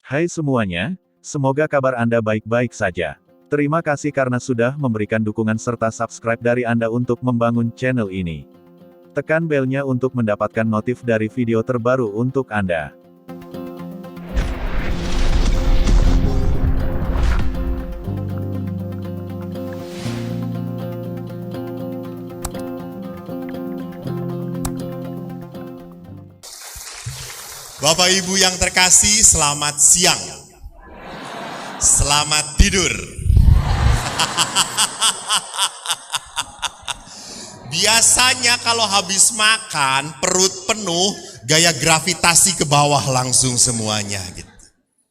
Hai semuanya, semoga kabar Anda baik-baik saja. Terima kasih karena sudah memberikan dukungan serta subscribe dari Anda untuk membangun channel ini. Tekan belnya untuk mendapatkan notif dari video terbaru untuk Anda. Bapak Ibu yang terkasih, selamat siang. Selamat tidur. Biasanya kalau habis makan, perut penuh, gaya gravitasi ke bawah langsung semuanya gitu.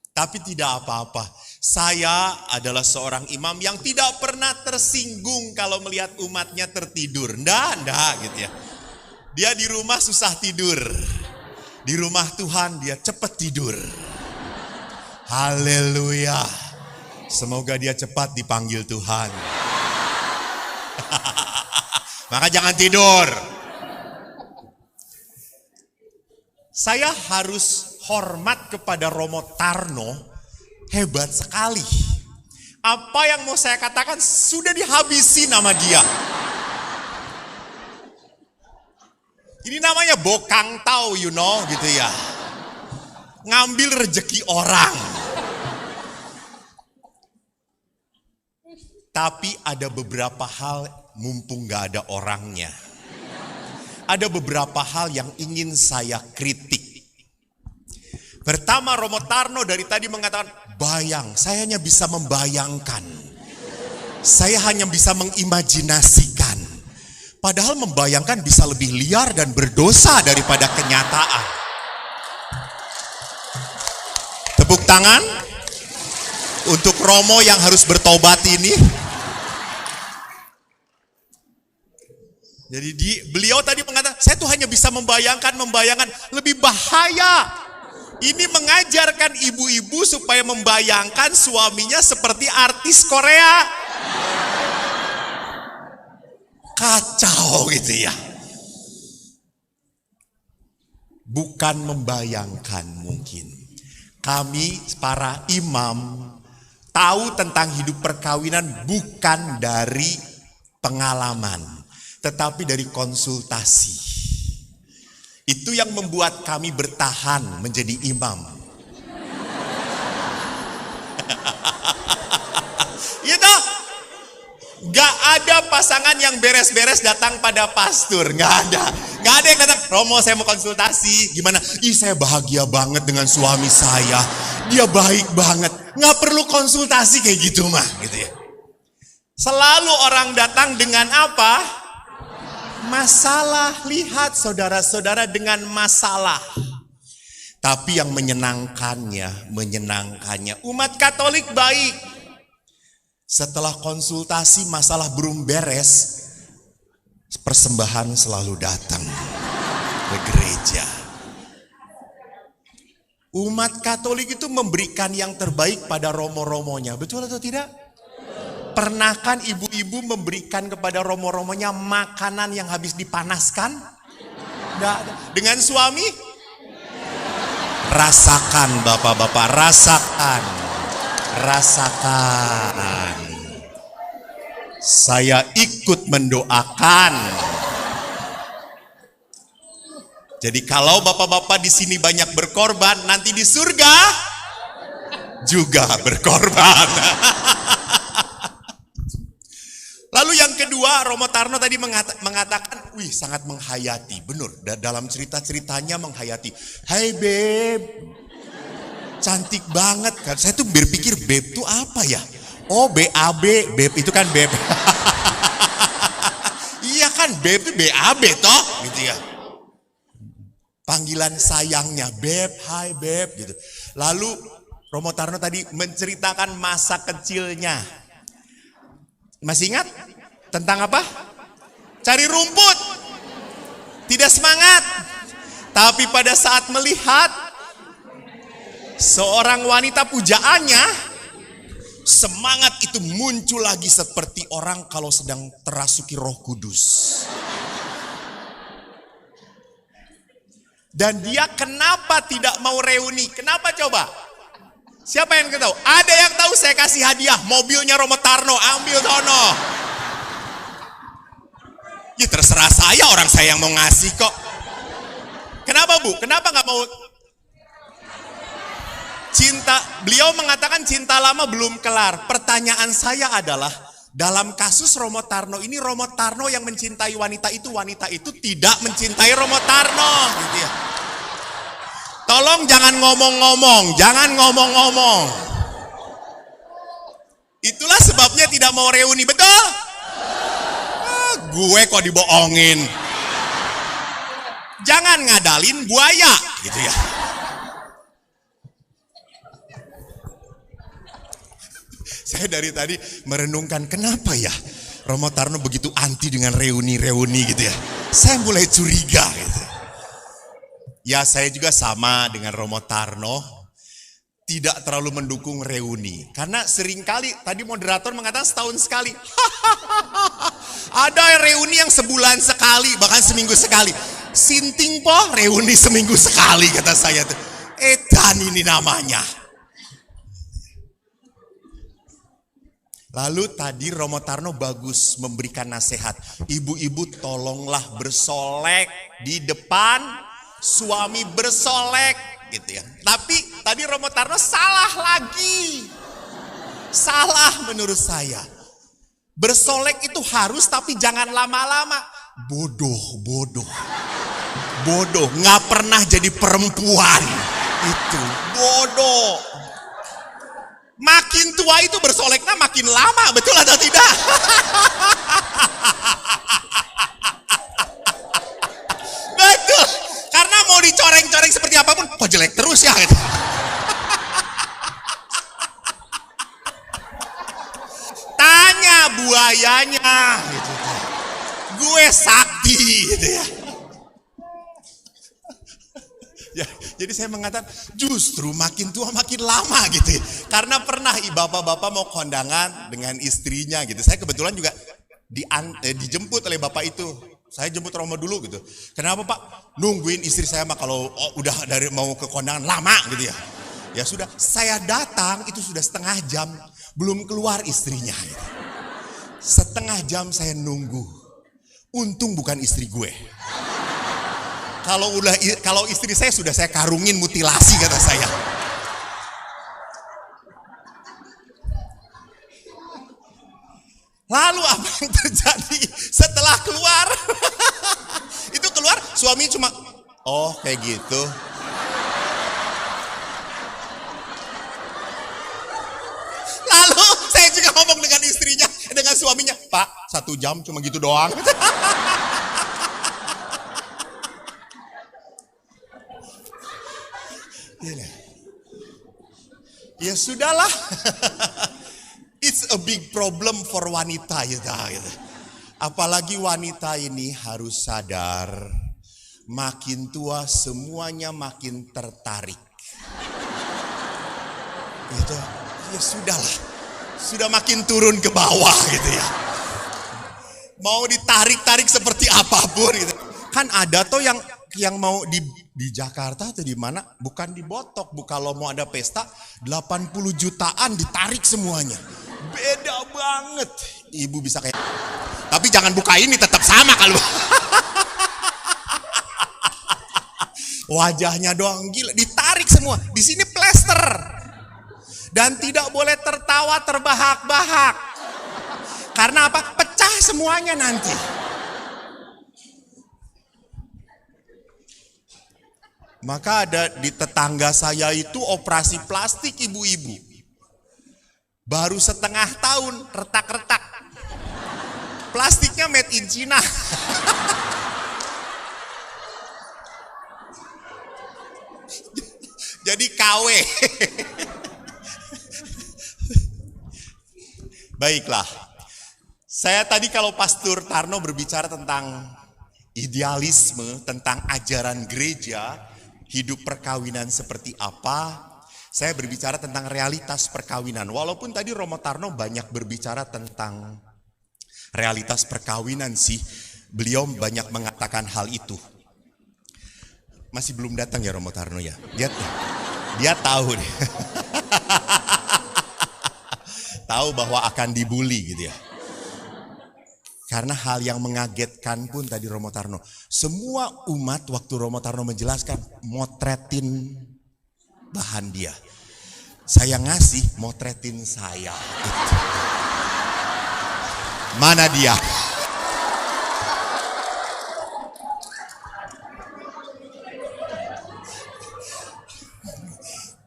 Tapi tidak apa-apa. Saya adalah seorang imam yang tidak pernah tersinggung kalau melihat umatnya tertidur. Nggak gitu ya. Dia di rumah susah tidur. Di rumah Tuhan dia cepat tidur. Haleluya. Semoga dia cepat dipanggil Tuhan. Maka jangan tidur. Saya harus hormat kepada Romo Tarno. Hebat sekali. Apa yang mau saya katakan sudah dihabisi nama dia. Ini namanya bokang tau, you know, gitu ya. Ngambil rejeki orang. Tapi ada beberapa hal mumpung gak ada orangnya. Ada beberapa hal yang ingin saya kritik. Pertama, Romo Tarno dari tadi mengatakan, saya hanya bisa membayangkan. Saya hanya bisa mengimajinasikan. Padahal membayangkan bisa lebih liar dan berdosa daripada kenyataan. Tepuk tangan untuk Romo yang harus bertobat ini. Jadi beliau tadi mengatakan, saya tuh hanya bisa membayangkan lebih bahaya. Ini mengajarkan ibu-ibu supaya membayangkan suaminya seperti artis Korea. Kacau gitu ya. Bukan membayangkan mungkin. Kami para imam tahu tentang hidup perkawinan bukan dari pengalaman, tetapi dari konsultasi. Itu yang membuat kami bertahan menjadi imam. Gitu. Gak ada pasangan yang beres-beres datang pada pastor. Gak ada yang datang, Romo saya mau konsultasi. Gimana? Saya bahagia banget dengan suami saya. Dia baik banget. Gak perlu konsultasi kayak gitu mah. Gitu ya. Selalu orang datang dengan apa? Masalah. Lihat saudara-saudara dengan masalah. Tapi yang menyenangkannya umat Katolik baik. Setelah konsultasi masalah belum beres, persembahan selalu datang ke gereja. Umat Katolik itu memberikan yang terbaik pada romo-romonya, betul atau tidak? Pernah kan ibu-ibu memberikan kepada romo-romonya makanan yang habis dipanaskan? Nggak ada. Dengan suami? Rasakan bapak-bapak, rasakan. Saya ikut mendoakan. Jadi kalau bapak-bapak di sini banyak berkorban, nanti di surga juga berkorban. Lalu yang kedua, Romo Tarno tadi mengatakan, sangat menghayati. Benar, dalam cerita-ceritanya menghayati. Hai beb, cantik banget kan. Saya tuh berpikir beb tuh apa ya? Oh BAB, beb itu kan beb. Iya kan beb itu BAB toh gitu ya. Panggilan sayangnya beb, hai beb gitu. Lalu Romo Tarno tadi menceritakan masa kecilnya. Masih ingat? Tentang apa? Cari rumput. Tidak semangat. Tapi pada saat melihat seorang wanita pujaannya, semangat itu muncul lagi seperti orang kalau sedang terasuki Roh Kudus. Dan dia kenapa tidak mau reuni? Kenapa coba? Siapa yang tahu? Ada yang tahu, saya kasih hadiah mobilnya Romo Tarno, ambil sono. Ya terserah saya, orang saya yang mau ngasih kok. Kenapa Bu? Kenapa nggak mau? Cinta, beliau mengatakan cinta lama belum kelar. Pertanyaan saya adalah, dalam kasus Romo Tarno ini, Romo Tarno yang mencintai wanita itu tidak mencintai Romo Tarno, gitu ya. Tolong jangan ngomong-ngomong, jangan ngomong-ngomong. Itulah sebabnya tidak mau reuni, betul? Gue kok dibohongin. Jangan ngadalin buaya, gitu ya. Saya dari tadi merenungkan kenapa ya Romo Tarno begitu anti dengan reuni-reuni gitu ya. Saya mulai curiga gitu. Ya saya juga sama dengan Romo Tarno, tidak terlalu mendukung reuni. Karena seringkali, tadi moderator mengatakan setahun sekali. Ada reuni yang sebulan sekali, bahkan seminggu sekali. Sinting po, reuni seminggu sekali kata saya tuh. Edan ini namanya. Lalu tadi Romo Tarno bagus memberikan nasihat. Ibu-ibu tolonglah bersolek di depan suami bersolek gitu ya. Tapi tadi Romo Tarno salah lagi. Salah menurut saya. Bersolek itu harus tapi jangan lama-lama. Bodoh. Nggak pernah jadi perempuan. Itu bodoh. Makin tua itu bersoleknya makin lama, betul atau tidak? Betul. Karena mau dicoreng-coreng seperti apapun, kok jelek terus ya gitu. Tanya buayanya gitu. Gue sakti gitu ya. Ya, jadi saya mengatakan justru makin tua makin lama gitu ya. Karena pernah bapak-bapak mau kondangan dengan istrinya gitu. Saya kebetulan juga dijemput oleh bapak itu. Saya jemput Romo dulu gitu. Kenapa Pak? Nungguin istri saya mah kalau udah dari mau ke kondangan lama gitu ya. Ya sudah, saya datang itu sudah setengah jam. Belum keluar istrinya gitu. Setengah jam saya nunggu. Untung bukan istri gue. Kalau istri saya sudah saya karungin mutilasi kata saya. Lalu apa yang terjadi setelah keluar? Itu keluar suami cuma oh kayak gitu. Lalu saya juga ngomong dengan istrinya, dengan suaminya, Pak 1 jam cuma gitu doang. Ya sudahlah. It's a big problem for wanita gitu. Apalagi wanita ini harus sadar makin tua semuanya makin tertarik. Gitu. Ya sudahlah. Sudah makin turun ke bawah gitu ya. Mau ditarik-tarik seperti apapun gitu. Kan ada tuh yang mau di Jakarta atau di mana, bukan dibotok, kalau mau ada pesta 80 jutaan ditarik semuanya. Beda banget. Ibu bisa kayak, tapi jangan buka ini tetap sama kalau. Wajahnya doang gila, ditarik semua. Di sini plester. Dan tidak boleh tertawa terbahak-bahak. Karena apa? Pecah semuanya nanti. Maka ada di tetangga saya itu operasi plastik ibu-ibu. Baru setengah tahun retak-retak. Plastiknya made in China. Jadi KW. Baiklah. Saya tadi kalau Pastor Tarno berbicara tentang idealisme, tentang ajaran gereja, hidup perkawinan seperti apa, saya berbicara tentang realitas perkawinan. Walaupun tadi Romo Tarno banyak berbicara tentang realitas perkawinan sih, beliau banyak mengatakan hal itu. Masih belum datang ya Romo Tarno ya? Dia tahu deh. tahu bahwa akan dibully gitu ya. Karena hal yang mengagetkan pun tadi Romo Tarno. Semua umat waktu Romo Tarno menjelaskan, motretin bahan dia. Saya ngasih, motretin saya. Gitu. Mana dia?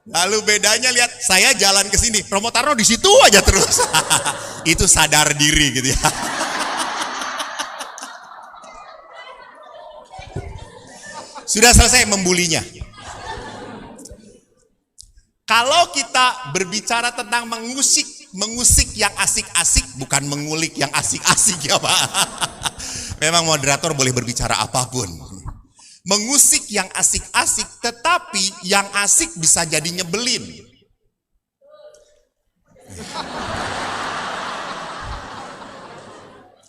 Lalu bedanya lihat, saya jalan ke sini, Romo Tarno di situ aja terus. Itu sadar diri gitu ya. Sudah selesai membulinya. Kalau kita berbicara tentang mengusik yang asik-asik, bukan mengulik yang asik-asik ya Pak. Memang moderator boleh berbicara apapun. Mengusik yang asik-asik, tetapi yang asik bisa jadi nyebelin.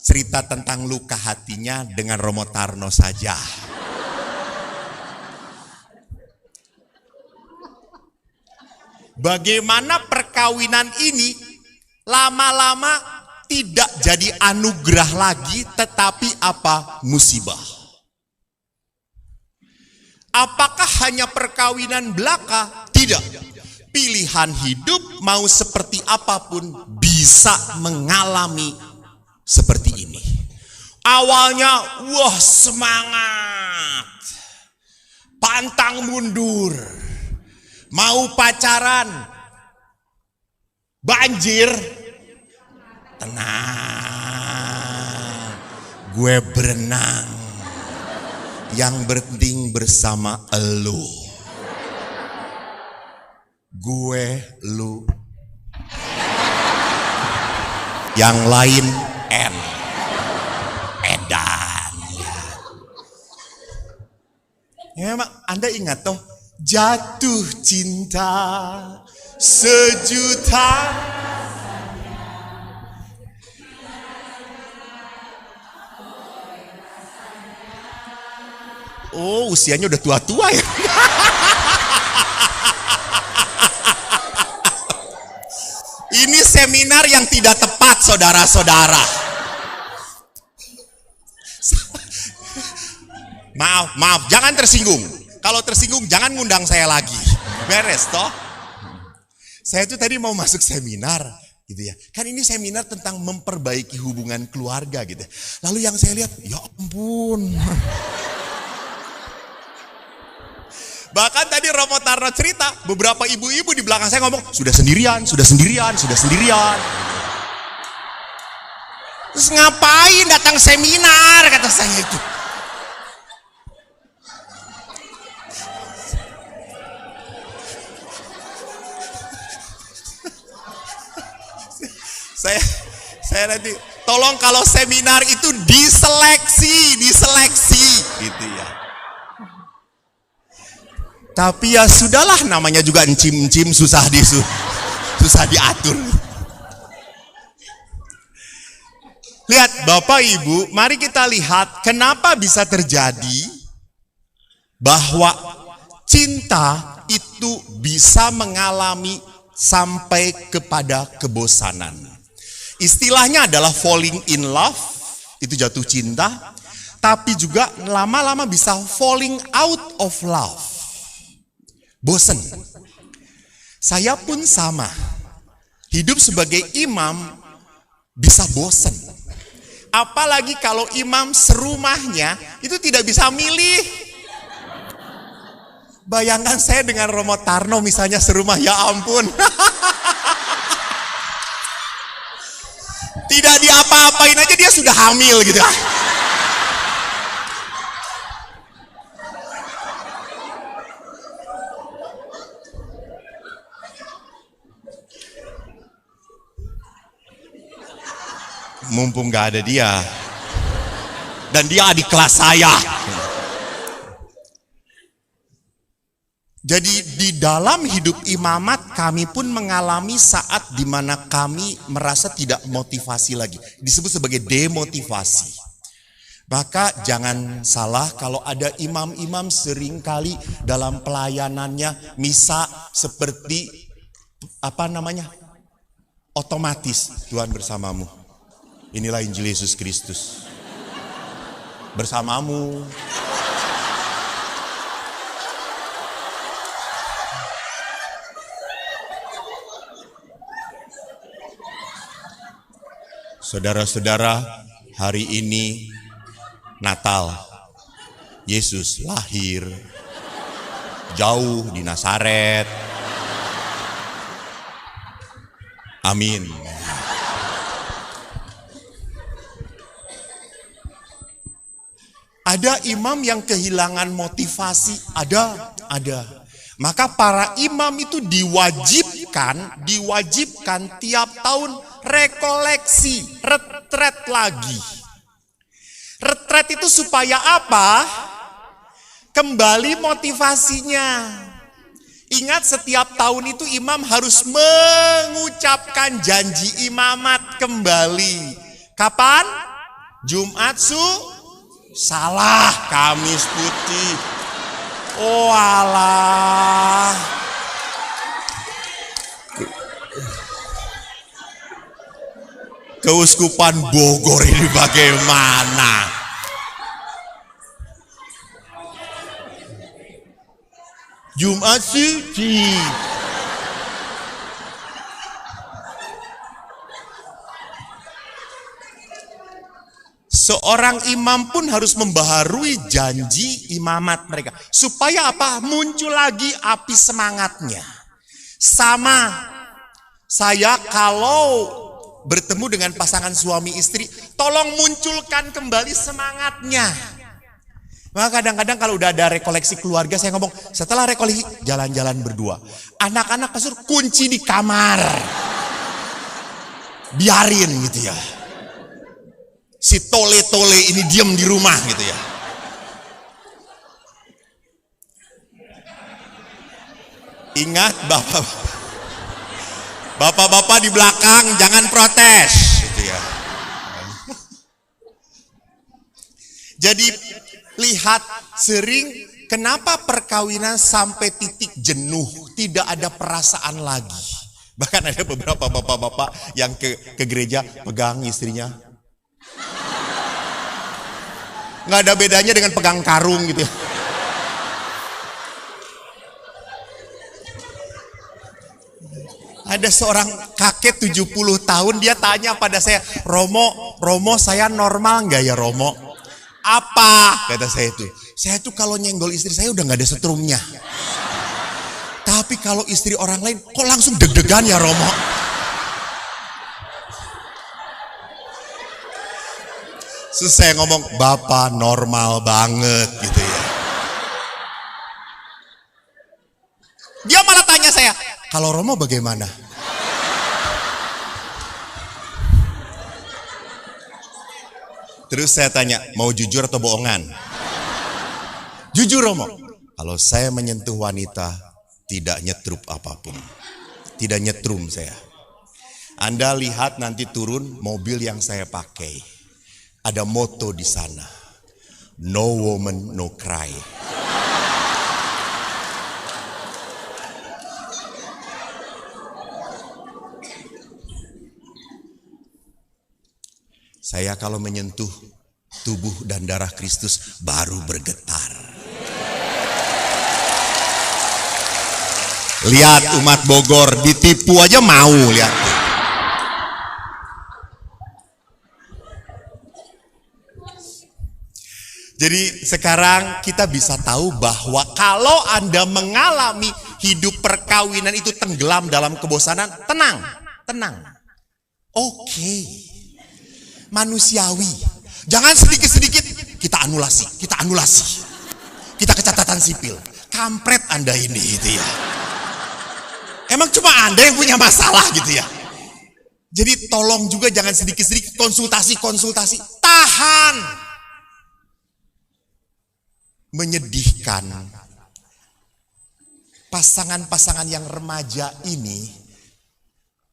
Cerita tentang luka hatinya dengan Romo Tarno saja. Bagaimana perkawinan ini lama-lama tidak jadi anugerah lagi, tetapi apa? Musibah. Apakah hanya perkawinan belaka? Tidak. Pilihan hidup mau seperti apapun bisa mengalami seperti ini. Awalnya, wah semangat, pantang mundur, mau pacaran, banjir, tenang, gue berenang, yang penting bersama elu, gue, lu, yang lain N, edan. Ya memang Anda ingat toh, jatuh cinta sejuta. Oh, usianya udah tua-tua ya. Ini seminar yang tidak tepat, saudara-saudara. Maaf, jangan tersinggung. Kalau tersinggung jangan ngundang saya lagi. Beres toh. Saya tuh tadi mau masuk seminar gitu ya. Kan ini seminar tentang memperbaiki hubungan keluarga gitu. Lalu yang saya lihat, ya ampun. Bahkan tadi Romo Tarno cerita, beberapa ibu-ibu di belakang saya ngomong, sudah sendirian. Terus ngapain datang seminar, kata saya itu. Saya nanti tolong kalau seminar itu diseleksi gitu ya. Tapi ya sudahlah, namanya juga encim-encim, susah diatur. Lihat Bapak Ibu, mari kita lihat kenapa bisa terjadi bahwa cinta itu bisa mengalami sampai kepada kebosanan. Istilahnya adalah falling in love, itu jatuh cinta, tapi juga lama-lama bisa falling out of love. Bosen. Saya pun sama. Hidup sebagai imam bisa bosen. Apalagi kalau imam serumahnya itu tidak bisa milih. Bayangkan saya dengan Romo Tarno misalnya serumah, ya ampun. Tidak diapa-apain aja dia sudah hamil gitu. Mumpung gak ada dia. Dan dia adik kelas saya. Jadi di dalam hidup imamat kami pun mengalami saat di mana kami merasa tidak motivasi lagi. Disebut sebagai demotivasi. Maka jangan salah kalau ada imam-imam seringkali dalam pelayanannya misa seperti otomatis Tuhan bersamamu. Inilah Injil Yesus Kristus. Bersamamu. Saudara-saudara, hari ini Natal. Yesus lahir jauh di Nazaret. Amin. Ada imam yang kehilangan motivasi, ada. Maka para imam itu diwajibkan tiap tahun rekoleksi, retret lagi. Retret itu supaya apa? Kembali motivasinya. Ingat, setiap tahun itu imam harus mengucapkan janji imamat kembali. Kapan? Jumat salah, Kamis putih. Oh alah. Keuskupan Bogor ini bagaimana? Jumat suci. Seorang imam pun harus membaharui janji imamat mereka. Supaya apa? Muncul lagi api semangatnya. Sama, saya kalau bertemu dengan pasangan suami istri, tolong munculkan kembali semangatnya. Maka kadang-kadang kalau udah ada rekoleksi keluarga, saya ngomong, setelah rekoleksi, jalan-jalan berdua. Anak-anak kasur kunci di kamar. Biarin gitu ya. Si tole-tole ini diam di rumah gitu ya. Ingat bapak-bapak di belakang jangan protes gitu ya. Jadi lihat, sering kenapa perkawinan sampai titik jenuh, tidak ada perasaan lagi. Bahkan ada beberapa bapak-bapak yang ke gereja pegang istrinya. Nggak ada bedanya dengan pegang karung gitu ya. Ada seorang kakek 70 tahun, dia tanya pada saya, Romo saya normal nggak ya Romo? Apa? Kata saya itu kalau nyenggol istri saya udah nggak ada setrumnya. Tapi kalau istri orang lain, kok langsung deg-degan ya Romo? Terus saya ngomong, Bapak normal banget gitu ya. Dia malah tanya saya, kalau Romo bagaimana? Terus saya tanya, mau jujur atau bohongan? Jujur Romo. Kalau saya menyentuh wanita, tidak nyetrup apapun. Tidak nyetrum saya. Anda lihat nanti turun mobil yang saya pakai. Ada moto di sana. No woman, no cry. Saya kalau menyentuh tubuh dan darah Kristus baru bergetar. Lihat umat Bogor ditipu aja mau, lihat. Jadi sekarang kita bisa tahu bahwa kalau Anda mengalami hidup perkawinan itu tenggelam dalam kebosanan, tenang. Oke. Manusiawi. Jangan sedikit-sedikit kita anulasi. Kita ke catatan sipil. Kampret Anda ini gitu ya. Emang cuma Anda yang punya masalah gitu ya. Jadi tolong juga jangan sedikit-sedikit konsultasi. Tahan. Menyedihkan, pasangan-pasangan yang remaja ini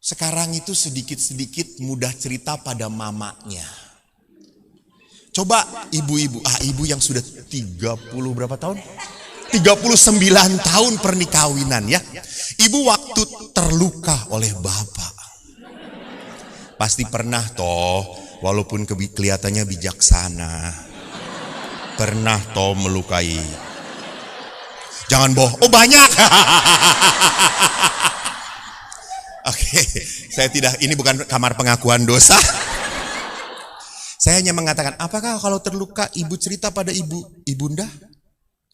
sekarang itu sedikit-sedikit mudah cerita pada mamanya. Coba ibu-ibu, ibu yang sudah 30 berapa tahun? 39 tahun pernikawinan ya. Ibu waktu terluka oleh bapak. Pasti pernah toh, walaupun kelihatannya bijaksana. Pernah toh melukai. Jangan bohong. Oh banyak. Oke, saya tidak, ini bukan kamar pengakuan dosa. Saya hanya mengatakan, apakah kalau terluka ibu cerita pada ibunda?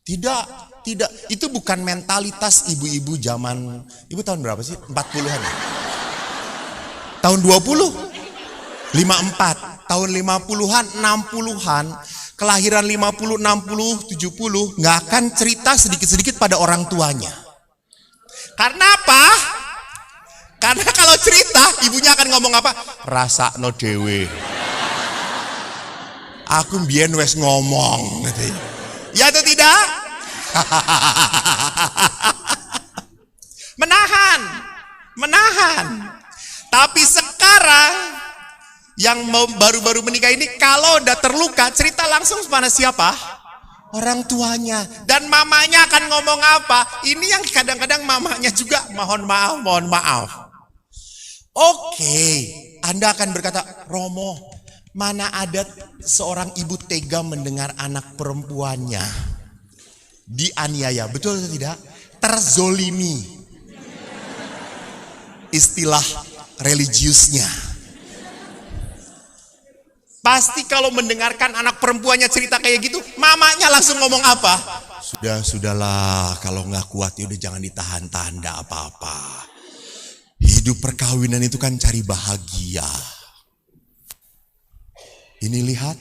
Tidak. Itu bukan mentalitas ibu-ibu zaman, ibu tahun berapa sih? 40-an ya? Tahun 20? 54. Tahun 50-an, 60-an, kelahiran 50, 60, 70, nggak akan cerita sedikit-sedikit pada orang tuanya. Karena apa? Karena kalau cerita, ibunya akan ngomong apa? Rasakno dewe. Aku mbien wes ngomong. Ya atau tidak? Menahan. Tapi sekarang yang baru-baru menikah ini kalau udah terluka cerita langsung pada siapa? Orang tuanya. Dan mamanya akan ngomong apa? Ini yang kadang-kadang mamanya juga mohon maaf. Oke, Anda akan berkata, Romo, mana ada seorang ibu tega mendengar anak perempuannya dianiaya, betul atau tidak? Terzolimi. Istilah religiusnya. Pasti kalau mendengarkan anak perempuannya cerita kayak gitu, mamanya langsung ngomong apa? Sudahlah, kalau nggak kuat ya udah jangan ditahan-tahan, nggak apa-apa. Hidup perkawinan itu kan cari bahagia. Ini lihat,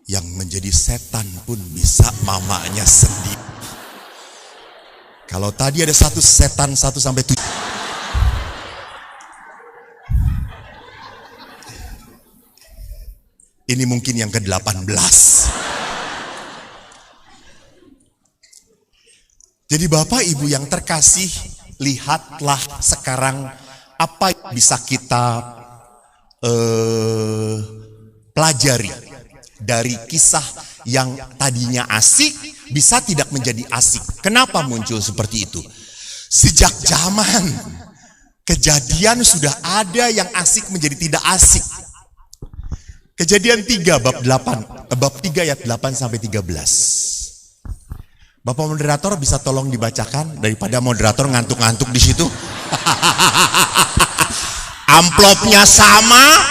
yang menjadi setan pun bisa mamanya sendiri. Kalau tadi ada satu setan 1 sampai 7. Ini mungkin yang ke-18. Jadi Bapak Ibu yang terkasih, lihatlah sekarang apa yang bisa kita pelajari dari kisah yang tadinya asik bisa tidak menjadi asik. Kenapa muncul seperti itu? Sejak zaman Kejadian sudah ada yang asik menjadi tidak asik. Kejadian 3 bab 3 ayat 8 sampai 13. Bapak moderator bisa tolong dibacakan daripada moderator ngantuk-ngantuk di situ. Amplopnya sama.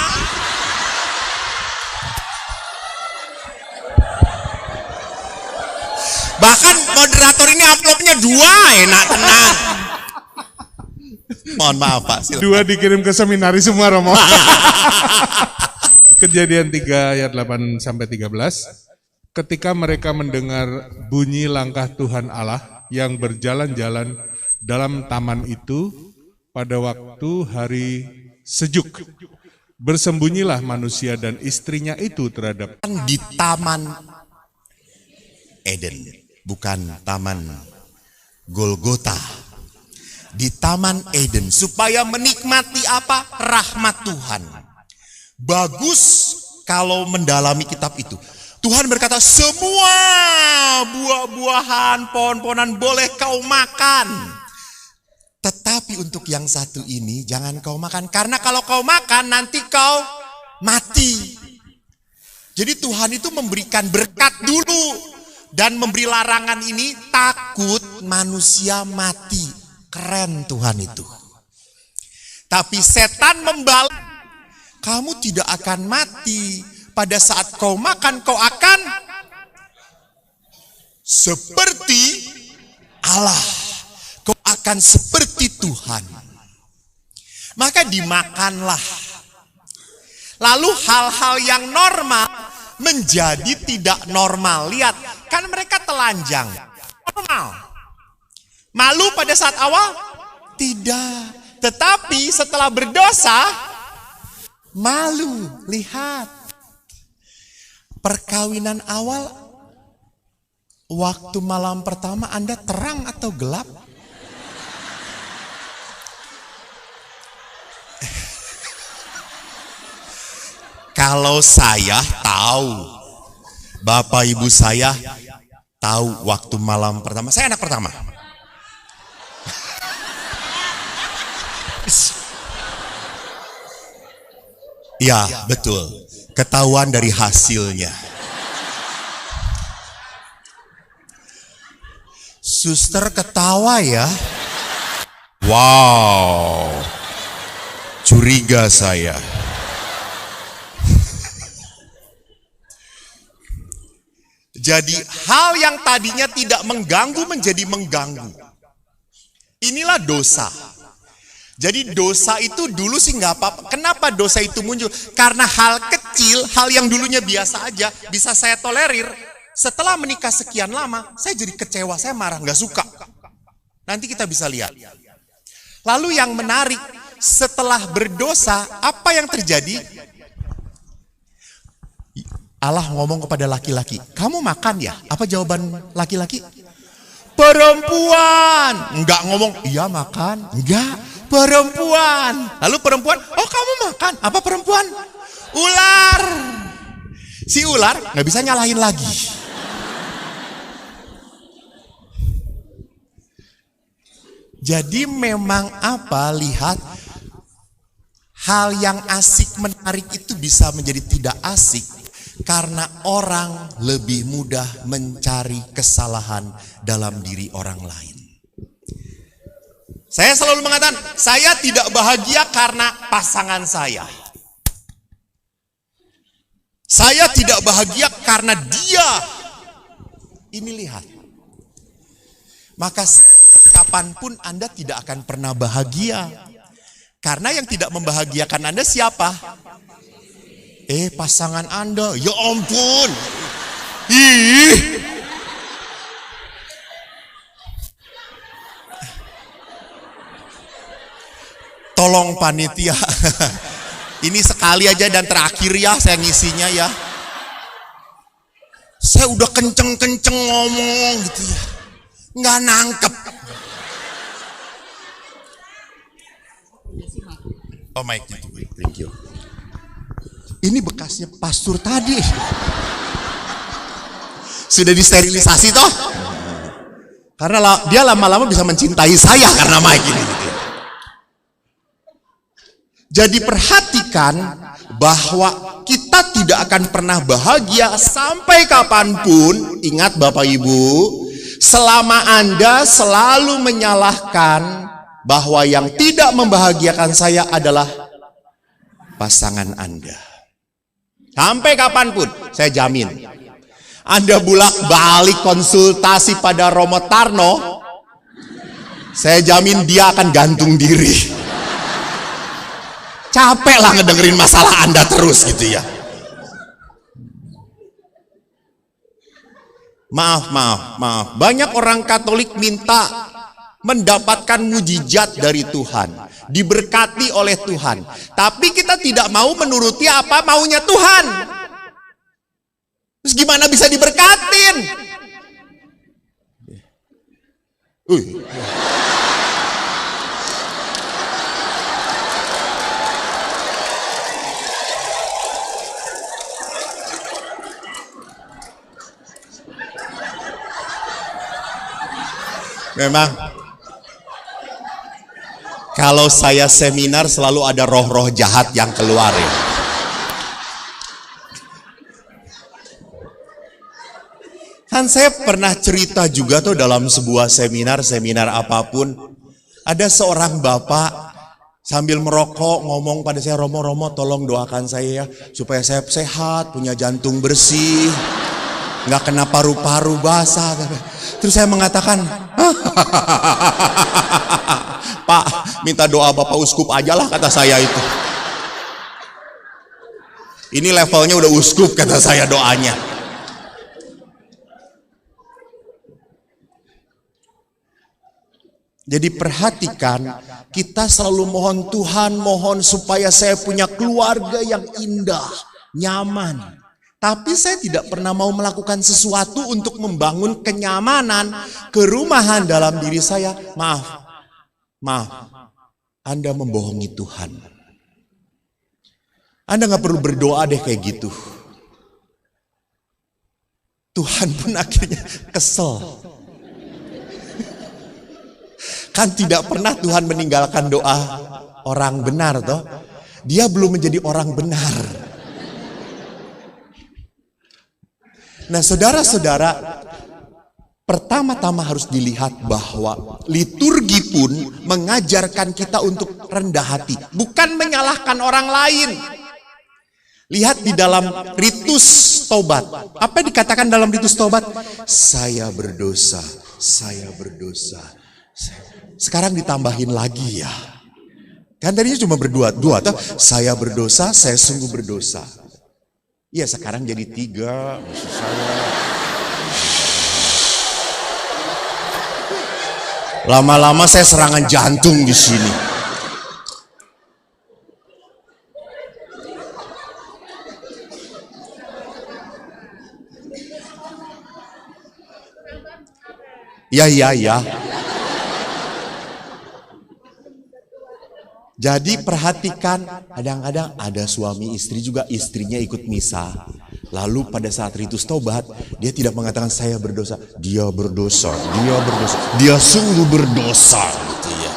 Bahkan moderator ini amplopnya 2, enak tenang. Mohon maaf Pak. Silakan. 2 dikirim ke seminari semua Romo. Kejadian 3 ayat 8 sampai 13. Ketika mereka mendengar bunyi langkah Tuhan Allah yang berjalan-jalan dalam taman itu pada waktu hari sejuk, bersembunyilah manusia dan istrinya itu terhadap di taman Eden, bukan taman Golgota. Di taman Eden supaya menikmati apa? Rahmat Tuhan. Bagus kalau mendalami kitab itu. Tuhan berkata, semua buah-buahan, pohon-pohonan boleh kau makan. Tetapi untuk yang satu ini jangan kau makan. Karena kalau kau makan nanti kau mati. Jadi Tuhan itu memberikan berkat dulu. Dan memberi larangan ini takut manusia mati. Keren Tuhan itu. Tapi setan membalas, kamu tidak akan mati. Pada saat kau makan, kau akan seperti Allah. Kau akan seperti Tuhan. Maka dimakanlah. Lalu hal-hal yang normal menjadi tidak normal. Lihat, kan mereka telanjang. Normal. Malu pada saat awal? Tidak. Tetapi setelah berdosa, malu. Lihat. Perkawinan awal, waktu malam pertama Anda terang atau gelap? Kalau saya tahu, Bapak Ibu saya tahu waktu malam pertama. Saya anak pertama. Ya, betul. Ketahuan dari hasilnya. Suster ketawa ya. Wow. Curiga saya. Jadi hal yang tadinya tidak mengganggu menjadi mengganggu. Inilah dosa. Jadi dosa itu dulu sih nggak apa-apa. Kenapa dosa itu muncul? Karena hal kecil, hal yang dulunya biasa aja, bisa saya tolerir. Setelah menikah sekian lama, saya jadi kecewa, saya marah, nggak suka. Nanti kita bisa lihat. Lalu yang menarik, setelah berdosa, apa yang terjadi? Allah ngomong kepada laki-laki, kamu makan ya? Apa jawaban laki-laki? Perempuan. Enggak ngomong, iya makan. Enggak. Perempuan. Lalu perempuan, oh kamu makan. Apa perempuan? Ular. Si ular nggak bisa nyalahin lagi. Jadi memang apa, lihat, hal yang asik menarik itu bisa menjadi tidak asik karena orang lebih mudah mencari kesalahan dalam diri orang lain. Saya selalu mengatakan, saya tidak bahagia karena pasangan saya. Saya tidak bahagia karena dia. Ini lihat. Maka kapanpun Anda tidak akan pernah bahagia. Karena yang tidak membahagiakan Anda siapa? Pasangan Anda. Ya ampun. Ih. Tolong panitia, ini sekali aja dan terakhir ya saya ngisinya ya. Saya udah kenceng-kenceng ngomong gitu ya, nggak nangkep. Oh my God, thank you. Ini bekasnya pastur tadi. Sudah disterilisasi toh? Karena dia lama-lama bisa mencintai saya karena mic ini. Gitu. Jadi perhatikan bahwa kita tidak akan pernah bahagia sampai kapanpun. Ingat Bapak Ibu, selama Anda selalu menyalahkan bahwa yang tidak membahagiakan saya adalah pasangan Anda. Sampai kapanpun, saya jamin. Anda bolak-balik konsultasi pada Romo Tarno, saya jamin dia akan gantung diri. Capek lah ngedengerin masalah Anda terus gitu ya. Maaf. Banyak orang Katolik minta mendapatkan mujizat dari Tuhan, diberkati oleh Tuhan. Tapi kita tidak mau menuruti apa maunya Tuhan. Terus gimana bisa diberkatin? Memang kalau saya seminar selalu ada roh-roh jahat yang keluar ya. Kan saya pernah cerita juga tuh dalam sebuah seminar apapun. Ada seorang bapak sambil merokok ngomong pada saya, Romo tolong doakan saya ya supaya saya sehat, punya jantung bersih, nggak kena paru-paru basah. Terus saya mengatakan, Pak, minta doa Bapak Uskup aja lah, kata saya itu. Ini levelnya udah uskup, kata saya doanya. Jadi perhatikan, kita selalu mohon Tuhan, mohon supaya saya punya keluarga yang indah, nyaman. Tapi saya tidak pernah mau melakukan sesuatu untuk membangun kenyamanan, kerumahan dalam diri saya. Maaf, Anda membohongi Tuhan. Anda nggak perlu berdoa deh kayak gitu. Tuhan pun akhirnya kesel. Kan tidak pernah Tuhan meninggalkan doa orang benar toh. Dia belum menjadi orang benar. Nah, saudara-saudara, pertama-tama harus dilihat bahwa liturgi pun mengajarkan kita untuk rendah hati, bukan menyalahkan orang lain. Lihat di dalam ritus tobat. Apa yang dikatakan dalam ritus tobat? Saya berdosa, saya berdosa. Sekarang ditambahin lagi ya. Kan tadinya cuma berdua, saya berdosa, saya sungguh berdosa. Iya, sekarang jadi 3, maksud saya. Lama-lama saya serangan jantung di sini. Ya. Jadi perhatikan, kadang-kadang ada suami istri juga, istrinya ikut misa. Lalu pada saat ritus tobat, dia tidak mengatakan saya berdosa. Dia berdosa, dia berdosa. Dia sungguh berdosa gitu ya.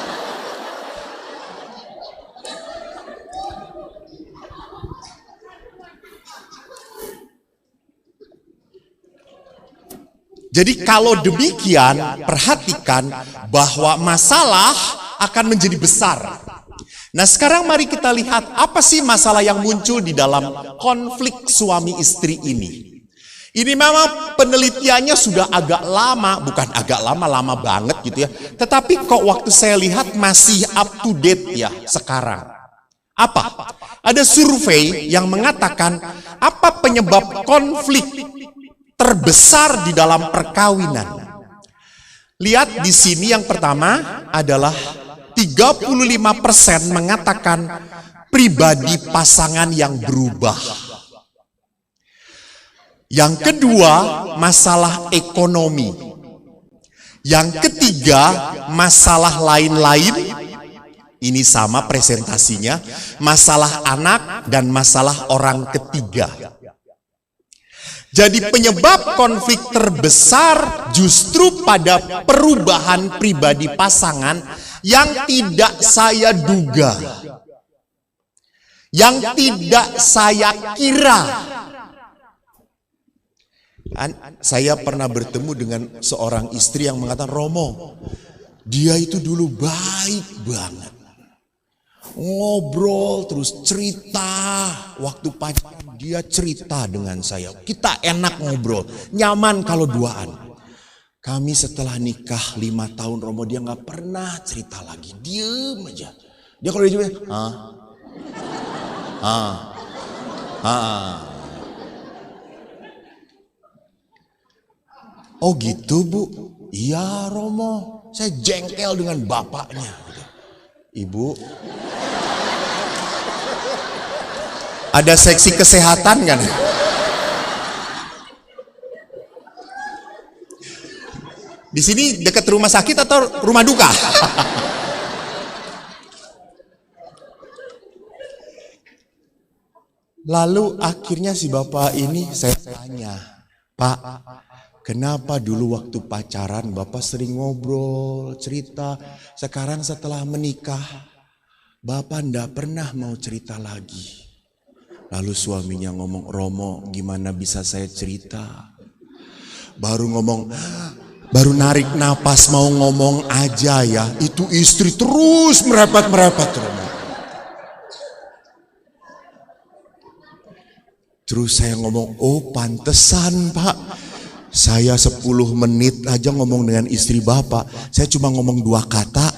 Jadi kalau demikian, perhatikan bahwa masalah akan menjadi besar. Nah, sekarang mari kita lihat apa sih masalah yang muncul di dalam konflik suami istri ini. Ini memang penelitiannya sudah agak lama, bukan agak lama, lama banget gitu ya. Tetapi kok waktu saya lihat masih up to date ya sekarang. Apa? Ada survei yang mengatakan apa penyebab konflik terbesar di dalam perkawinan. Lihat di sini yang pertama adalah 35% mengatakan pribadi pasangan yang berubah. Yang kedua, masalah ekonomi. Yang ketiga, masalah lain-lain. Ini sama presentasinya, masalah anak dan masalah orang ketiga. Jadi penyebab konflik terbesar justru pada perubahan pribadi pasangan yang tidak saya duga, yang tidak saya kira. Saya pernah bertemu dengan seorang istri yang mengatakan, Romo, dia itu dulu baik banget. Ngobrol terus cerita, waktu pacaran dia cerita dengan saya. Kita enak ngobrol, nyaman kalau duaan. Kami setelah nikah 5 tahun, Romo, dia gak pernah cerita lagi. Diem aja. Dia kalau dia cuma, oh gitu, Bu? Iya, Romo. Saya jengkel dengan bapaknya. Ibu, ada seksi kesehatan kan? Di sini dekat rumah sakit atau rumah duka? Lalu akhirnya si bapak ini saya tanya, Pak, kenapa dulu waktu pacaran Bapak sering ngobrol, cerita, sekarang setelah menikah Bapak ndak pernah mau cerita lagi. Lalu suaminya ngomong, Romo, gimana bisa saya cerita? Baru ngomong, baru narik napas mau ngomong aja ya, itu istri terus merepet-merepet. Terus saya ngomong, oh pantesan Pak, saya 10 menit aja ngomong dengan istri Bapak, saya cuma ngomong 2 kata.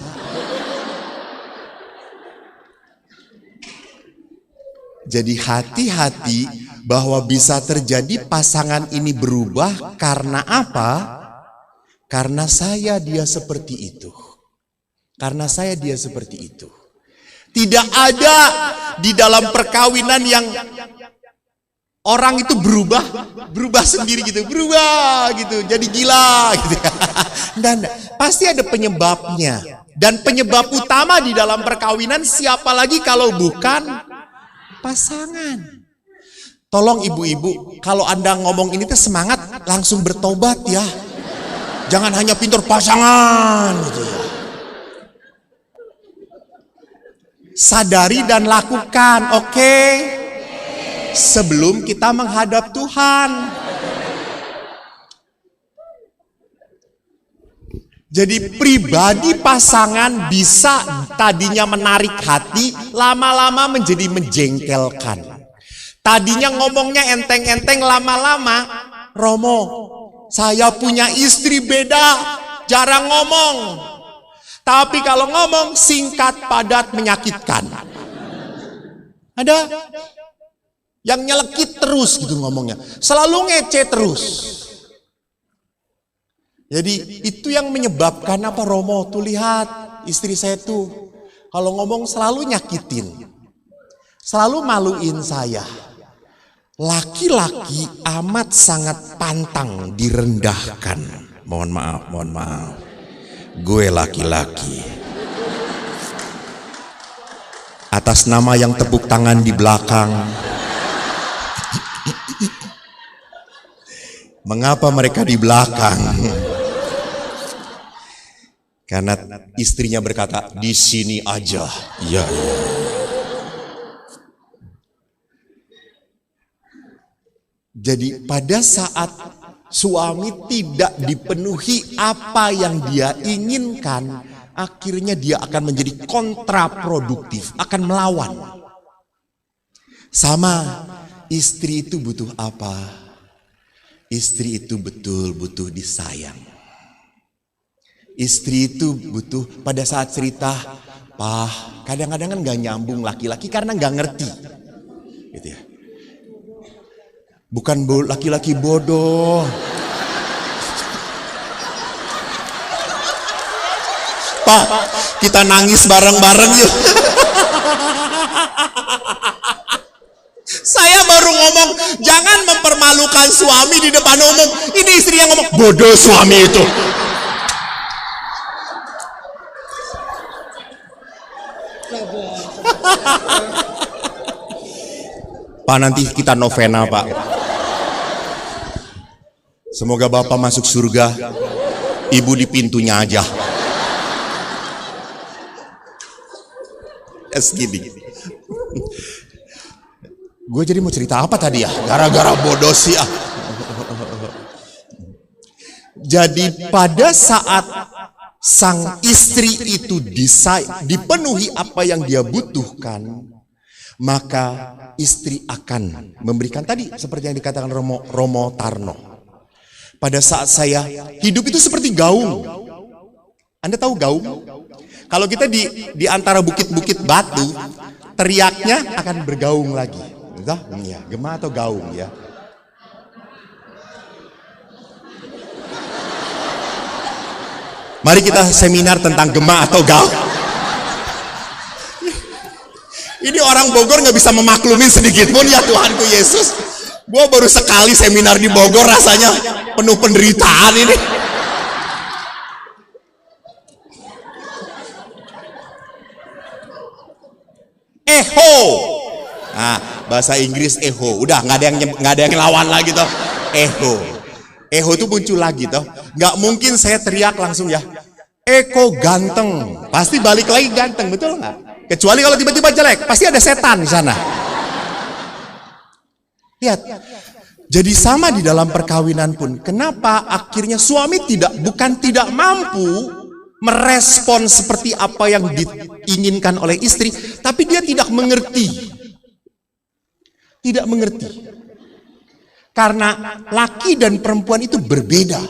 Jadi hati-hati bahwa bisa terjadi pasangan ini berubah karena apa? Karena dia seperti itu. Karena dia seperti itu. Tidak ada di dalam perkawinan yang orang itu berubah sendiri gitu, berubah gitu, jadi gila gitu. Dan pasti ada penyebabnya. Dan penyebab utama di dalam perkawinan siapa lagi kalau bukan pasangan. Tolong ibu-ibu, kalau Anda ngomong ini tuh semangat, langsung bertobat ya. Jangan hanya pintar pasangan gitu ya. sadari dan lakukan, oke? Sebelum kita menghadap Tuhan. Jadi pribadi pasangan bisa tadinya menarik hati, lama-lama menjadi menjengkelkan. Tadinya ngomongnya enteng-enteng, lama-lama, Romo, saya punya istri beda, jarang ngomong. Tapi kalau ngomong singkat, padat, menyakitkan. Ada yang nyelekit terus gitu ngomongnya, selalu ngece terus. Jadi itu yang menyebabkan apa, Romo? Tuh lihat istri saya tuh kalau ngomong selalu nyakitin, selalu maluin saya. Laki-laki amat sangat pantang direndahkan. Mohon maaf. Gue laki-laki. Atas nama yang tepuk tangan di belakang. Mengapa mereka di belakang? Karena istrinya berkata, di sini aja. Iya. Jadi pada saat suami tidak dipenuhi apa yang dia inginkan, akhirnya dia akan menjadi kontraproduktif, akan melawan. Sama, istri itu butuh apa? Istri itu betul butuh disayang. Istri itu butuh pada saat cerita, Pak, kadang-kadang kan gak nyambung laki-laki karena gak ngerti. Gitu ya. Bukan laki-laki bodoh. Pak, kita nangis bareng-bareng yuk. Saya baru ngomong, jangan mempermalukan suami di depan umum. Ini istri yang ngomong, bodoh suami itu. Pak, nanti kita novena, Pak. Semoga Bapak masuk surga, Ibu di pintunya aja. Gini. Gue jadi mau cerita apa tadi ya? Gara-gara bodoh sih ah. Jadi pada saat sang istri itu dipenuhi apa yang dia butuhkan, maka istri akan memberikan tadi seperti yang dikatakan Romo Tarno. Pada saat saya hidup itu seperti gaung. Anda tahu gaung? Kalau kita di antara bukit-bukit batu, teriaknya akan bergaung lagi. Ya, gema atau gaung ya. Mari kita seminar tentang gema atau gaung. Ini orang Bogor nggak bisa memaklumin sedikit pun ya Tuhanku Yesus. Gua baru sekali seminar di Bogor rasanya penuh penderitaan ini. Eho. Nah, bahasa Inggris eho. Udah nggak ada yang lawan lagi toh. Eho. Eho itu muncul lagi toh. Nggak mungkin saya teriak langsung ya. Eko ganteng. Pasti balik lagi ganteng, betul nggak? Kecuali kalau tiba-tiba jelek, pasti ada setan di sana. Lihat. Jadi sama di dalam perkawinan pun. Kenapa akhirnya suami bukan tidak mampu merespon seperti apa yang diinginkan oleh istri, tapi dia tidak mengerti. Tidak mengerti. Karena laki dan perempuan itu berbeda.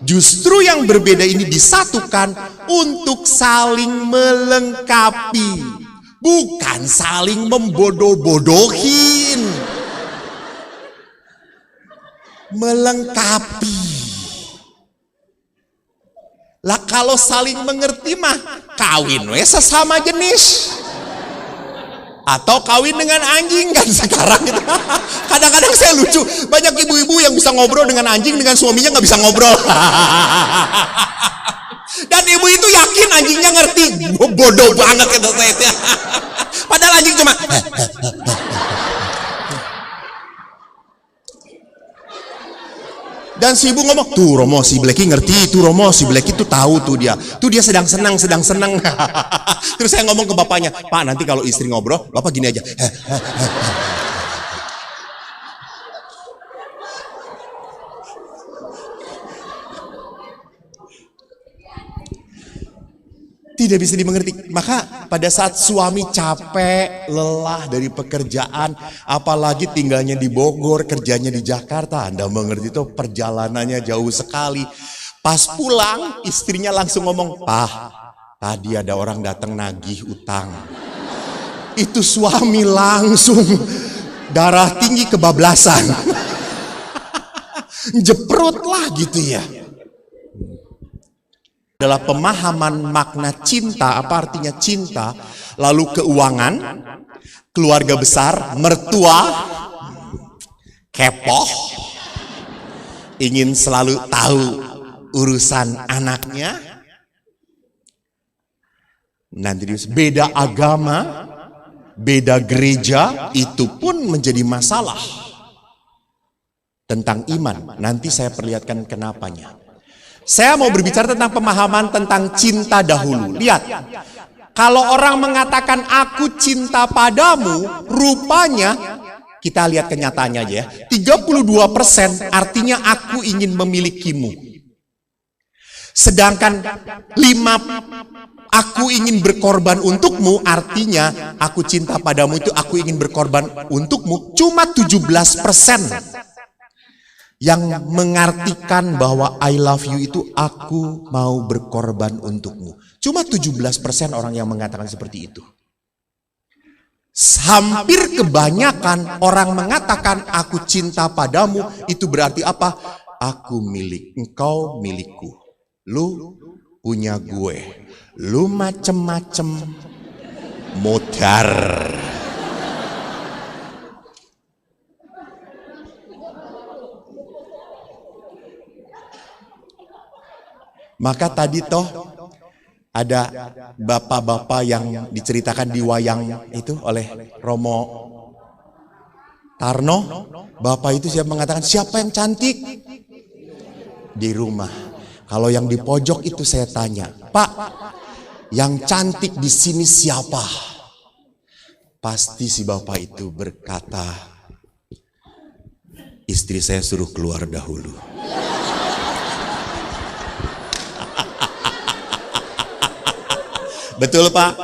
Justru yang berbeda ini disatukan untuk saling melengkapi, bukan saling membodoh-bodohin. Melengkapi. Lah kalau saling mengerti mah kawin sesama jenis. Atau kawin dengan anjing kan sekarang gitu. Kadang-kadang saya lucu, banyak ibu-ibu yang bisa ngobrol dengan anjing, dengan suaminya nggak bisa ngobrol. Dan ibu itu yakin anjingnya ngerti. Bodoh banget kata saya. Padahal anjing cuma Dan si ibu ngomong, tuh Romo si Blacky ngerti, tuh Romo si Blacky tuh tahu tuh dia sedang senang. Terus saya ngomong ke bapaknya, Pak nanti kalau istri ngobrol, bapak gini aja. Tidak bisa dimengerti. Maka pada saat suami capek, lelah dari pekerjaan, apalagi tinggalnya di Bogor, kerjanya di Jakarta, Anda mengerti itu perjalanannya jauh sekali. Pas pulang, istrinya langsung ngomong, Pak, tadi ada orang datang nagih utang. Itu suami langsung darah tinggi kebablasan. Jeprut lah gitu ya. Adalah pemahaman makna cinta, apa artinya cinta, lalu keuangan, keluarga besar, mertua, kepoh, ingin selalu tahu urusan anaknya, nanti beda agama, beda gereja, itu pun menjadi masalah tentang iman. Nanti saya perlihatkan kenapanya. Saya mau berbicara tentang pemahaman tentang cinta dahulu. Lihat, kalau orang mengatakan aku cinta padamu, rupanya kita lihat kenyataannya aja ya. 32% artinya aku ingin memilikimu. Sedangkan 5 aku ingin berkorban untukmu, artinya aku cinta padamu itu aku ingin berkorban untukmu. Cuma 17% yang mengartikan bahwa I love you itu aku mau berkorban untukmu. Cuma 17% orang yang mengatakan seperti itu. Hampir kebanyakan orang mengatakan aku cinta padamu, itu berarti apa? Aku milik, engkau milikku. Lu punya gue. Lu macem-macem modar. Maka tadi toh ada bapak-bapak yang diceritakan di wayang itu oleh Romo Tarno. Bapak itu siapa mengatakan, siapa yang cantik di rumah? Kalau yang di pojok itu saya tanya, Pak, yang cantik di sini siapa? Pasti si bapak itu berkata, istri saya suruh keluar dahulu. Betul Pak?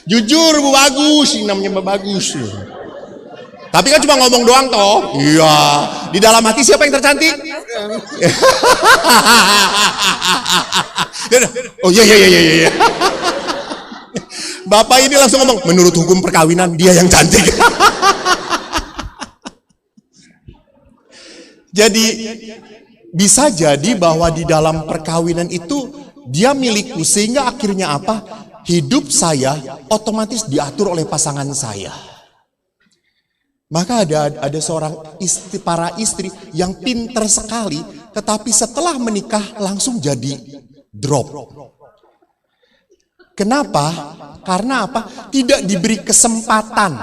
Jujur Bu Bagus, ini namanya Bu Bagus. Tapi kan cuma ngomong doang toh. Iya. Di dalam hati siapa yang tercantik? Oh iya. Bapak ini langsung ngomong, menurut hukum perkawinan dia yang cantik. Jadi bisa jadi bahwa di dalam perkawinan itu dia milikku, sehingga akhirnya apa? Hidup saya otomatis diatur oleh pasangan saya. Maka ada seorang istri, para istri yang pinter sekali, tetapi setelah menikah langsung jadi drop. Kenapa? Karena apa? Tidak diberi kesempatan.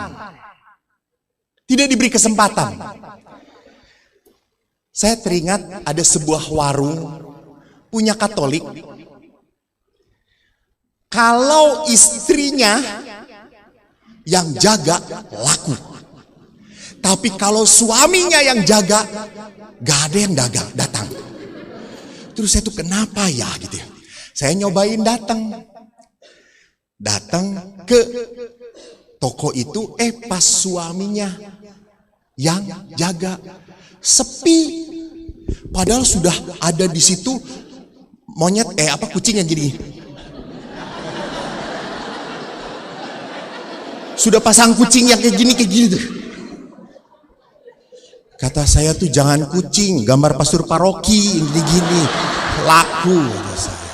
Tidak diberi kesempatan. Saya teringat ada sebuah warung punya Katolik. Kalau istrinya yang jaga, laku. Tapi kalau suaminya yang jaga, gak ada yang datang. Terus saya tuh kenapa ya gitu ya. Saya nyobain datang ke toko itu, pas suaminya yang jaga, sepi. Padahal sudah ada di situ monyet, kucing yang gini. Sudah pasang kucing yang kayak gini tuh. Kata saya tuh jangan kucing, gambar pastor paroki yang gini-gini. Laku kata saya.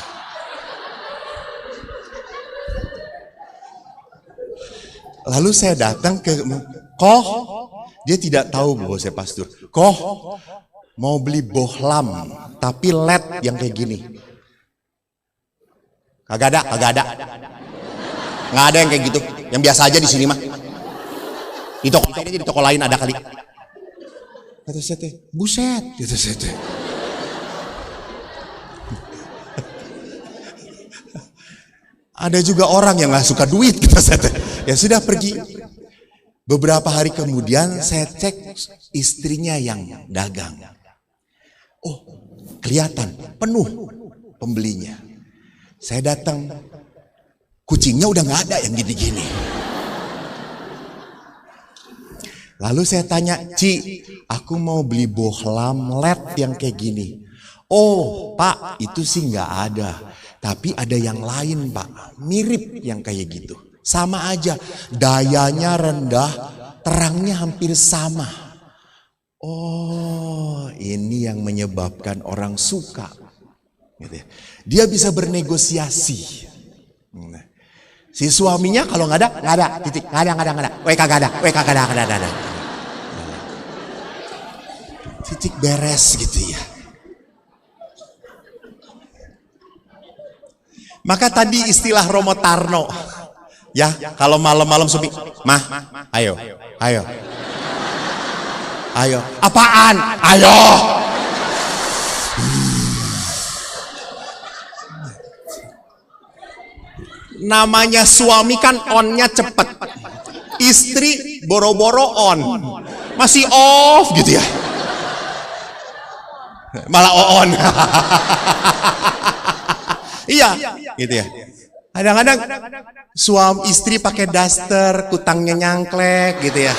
Lalu saya datang ke Koh, dia tidak tahu bahwa saya pastor. Koh, mau beli bohlam, tapi LED yang kayak gini. Kagak ada. Nggak ada yang kayak gitu. Yang biasa aja di sini mah. Di toko lain aja, di toko lain ada kali. Kata saya teh, buset, gitu saya teh. Ada juga orang yang nggak suka duit, kata saya teh. Ya sudah pergi. Beberapa hari kemudian saya cek istrinya yang dagang. Oh, kelihatan penuh pembelinya. Saya datang, kucingnya udah nggak ada yang gini-gini. Lalu saya tanya, Ci, aku mau beli bohlam LED yang kayak gini. Oh, Pak, itu sih nggak ada. Tapi ada yang lain, Pak. Mirip yang kayak gitu. Sama aja, dayanya rendah, terangnya hampir sama. Oh, ini yang menyebabkan orang suka. Gitu ya. Dia bisa bernegosiasi. Nah, si suaminya kalau nggak ada, titik, nggak ada. Kagak ada. Titik, beres gitu ya. Maka tadi istilah Romo Tarno, ya kalau malam-malam suami, mah, ayo, apaan, ayo. Namanya suami kan onnya cepet, istri boro-boro on, masih off gitu ya, malah on. Iya, gitu ya. Kadang-kadang suami istri pakai daster, kutangnya nyangklek gitu ya.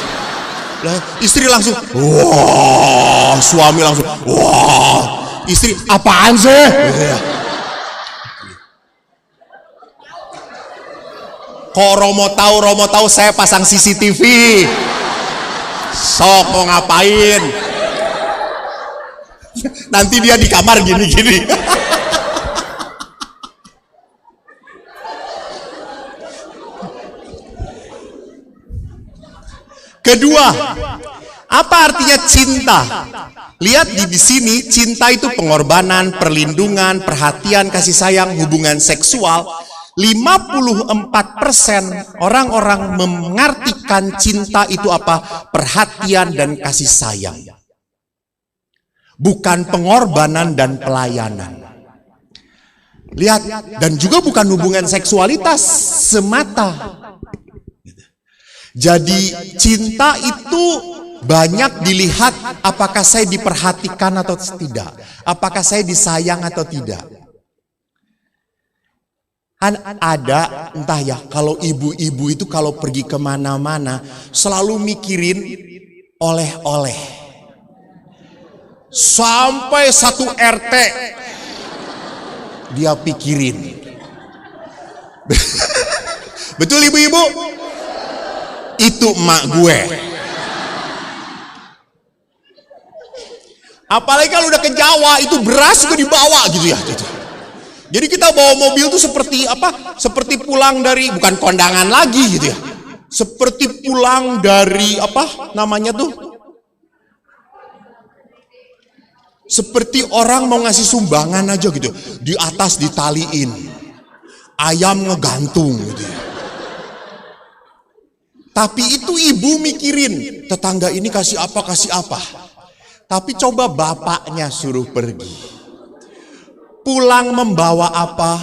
Istri langsung, wah, suami langsung, wah, istri apaan sih? Gitu ya. Kok Romo tahu saya pasang CCTV. Sok mau ngapain? Nanti dia di kamar gini-gini. Kedua, apa artinya cinta? Lihat di sini, cinta itu pengorbanan, perlindungan, perhatian, kasih sayang, hubungan seksual. 54% orang-orang mengartikan cinta itu apa? Perhatian dan kasih sayang. Bukan pengorbanan dan pelayanan. Lihat, dan juga bukan hubungan seksualitas semata. Jadi cinta itu banyak dilihat apakah saya diperhatikan atau tidak. Apakah saya disayang atau tidak. Ada entah ya, kalau ibu-ibu itu kalau pergi kemana-mana selalu mikirin oleh-oleh. Sampai satu RT dia pikirin. Betul ibu-ibu? Itu emak gue. Apalagi kalau udah ke Jawa, itu beras juga dibawa gitu ya. Jadi kita bawa mobil tuh seperti apa? Seperti pulang dari, bukan kondangan lagi gitu ya. Seperti pulang dari apa namanya tuh? Seperti orang mau ngasih sumbangan aja gitu. Di atas ditaliin. Ayam ngegantung gitu ya. Tapi itu ibu mikirin, tetangga ini kasih apa. Tapi coba bapaknya suruh pergi. Pulang membawa apa?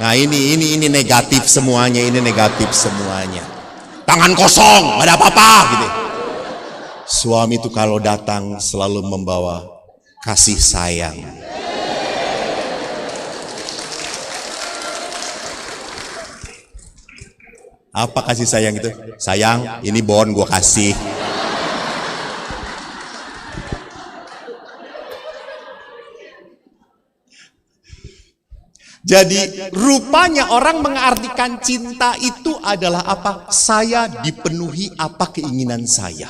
Nah ini negatif semuanya, Tangan kosong, gak ada apa-apa gitu. Suami itu kalau datang selalu membawa kasih sayang. Apa kasih sayang itu? Sayang, ini bon gua kasih. Jadi rupanya orang mengartikan cinta itu adalah apa? Saya dipenuhi apa keinginan saya.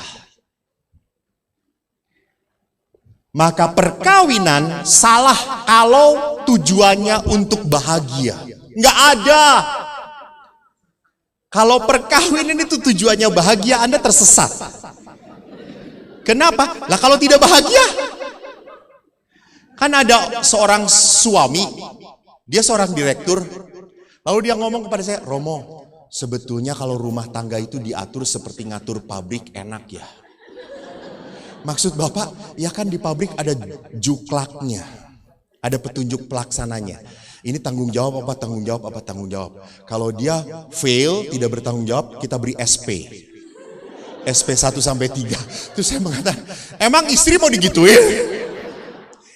Maka perkawinan salah kalau tujuannya untuk bahagia. Nggak ada. Kalau perkawinan itu tujuannya bahagia, Anda tersesat. Kenapa? Lah kalau tidak bahagia. Kan ada seorang suami, dia seorang direktur, lalu dia ngomong kepada saya, Romo, sebetulnya kalau rumah tangga itu diatur seperti ngatur pabrik enak ya. Maksud Bapak, ya kan di pabrik ada juklaknya, ada petunjuk pelaksananya. Ini tanggung jawab apa, tanggung jawab apa, tanggung jawab. Kalau dia fail, tidak bertanggung jawab, kita beri SP. SP 1 sampai 3. Terus saya mengatakan, emang istri mau digituin?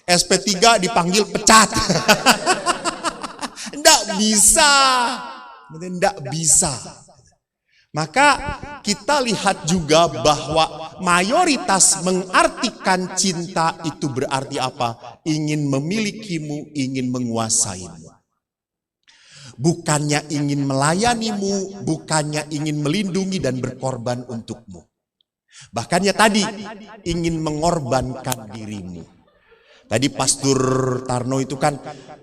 SP 3 dipanggil pecat. Enggak bisa. Enggak bisa. Maka kita lihat juga bahwa mayoritas mengartikan cinta itu berarti apa? Ingin memilikimu, ingin menguasaimu. Bukannya ingin melayanimu, bukannya ingin melindungi dan berkorban untukmu. Bahkan ya tadi, ingin mengorbankan dirimu. Tadi Pastor Tarno itu kan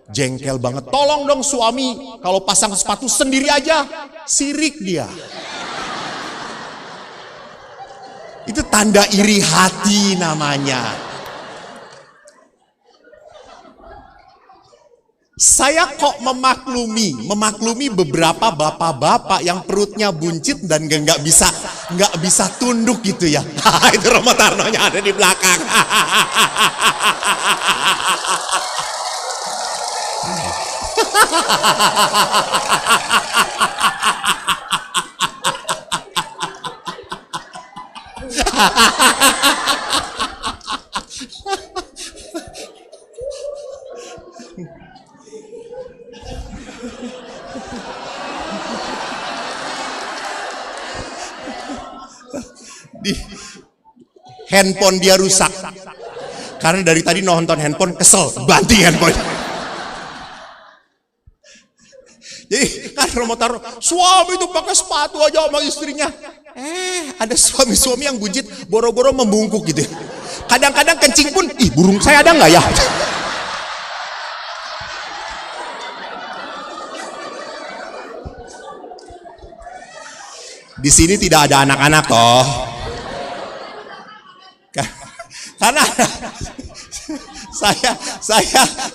jengkel banget. Tolong dong suami, kalau pasang sepatu sendiri aja, sirik dia. Itu tanda iri hati namanya. Saya kok memaklumi beberapa bapak-bapak yang perutnya buncit dan nggak bisa tunduk gitu ya. Itu Romo Tarnonya ada di belakang. Handphone dia rusak karena dari tadi nonton handphone, kesel banting handphone. Jadi kan Romo Tarno, suami itu pakai sepatu aja sama istrinya. Ada suami-suami yang buncit boro-boro membungkuk gitu. Kadang-kadang kencing pun, ih burung saya ada nggak ya? Di sini tidak ada anak-anak toh. Karena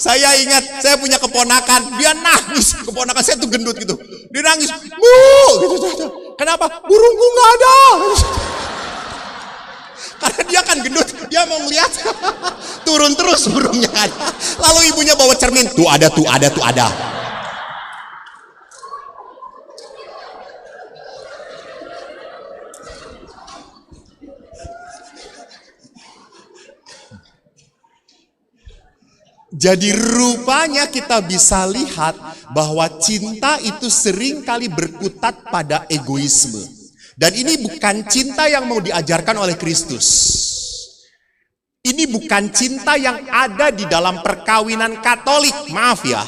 saya ingat saya punya keponakan, dia nangis, keponakan saya tuh gendut gitu, dia nangis, bu, gitu. Kenapa? Burungku nggak ada. Karena dia kan gendut, dia mau ngeliat, turun terus burungnya ada. Lalu ibunya bawa cermin, tuh ada. Jadi rupanya kita bisa lihat bahwa cinta itu sering kali berkutat pada egoisme. Dan ini bukan cinta yang mau diajarkan oleh Kristus. Ini bukan cinta yang ada di dalam perkawinan Katolik, maaf ya.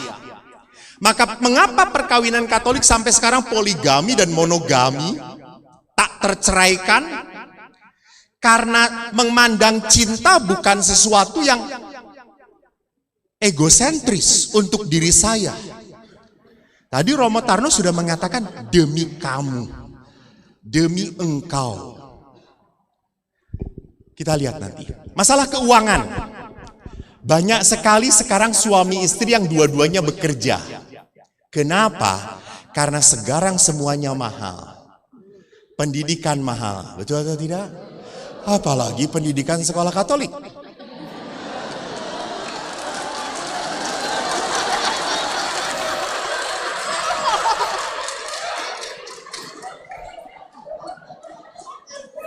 Maka mengapa perkawinan Katolik sampai sekarang poligami dan monogami tak terceraikan? Karena memandang cinta bukan sesuatu yang egosentris untuk diri saya. Tadi Romo Tarno sudah mengatakan demi kamu, demi engkau. Kita lihat nanti. Masalah keuangan. Banyak sekali sekarang suami istri yang dua-duanya bekerja. Kenapa? Karena sekarang semuanya mahal. Pendidikan mahal, betul atau tidak? Apalagi pendidikan sekolah Katolik.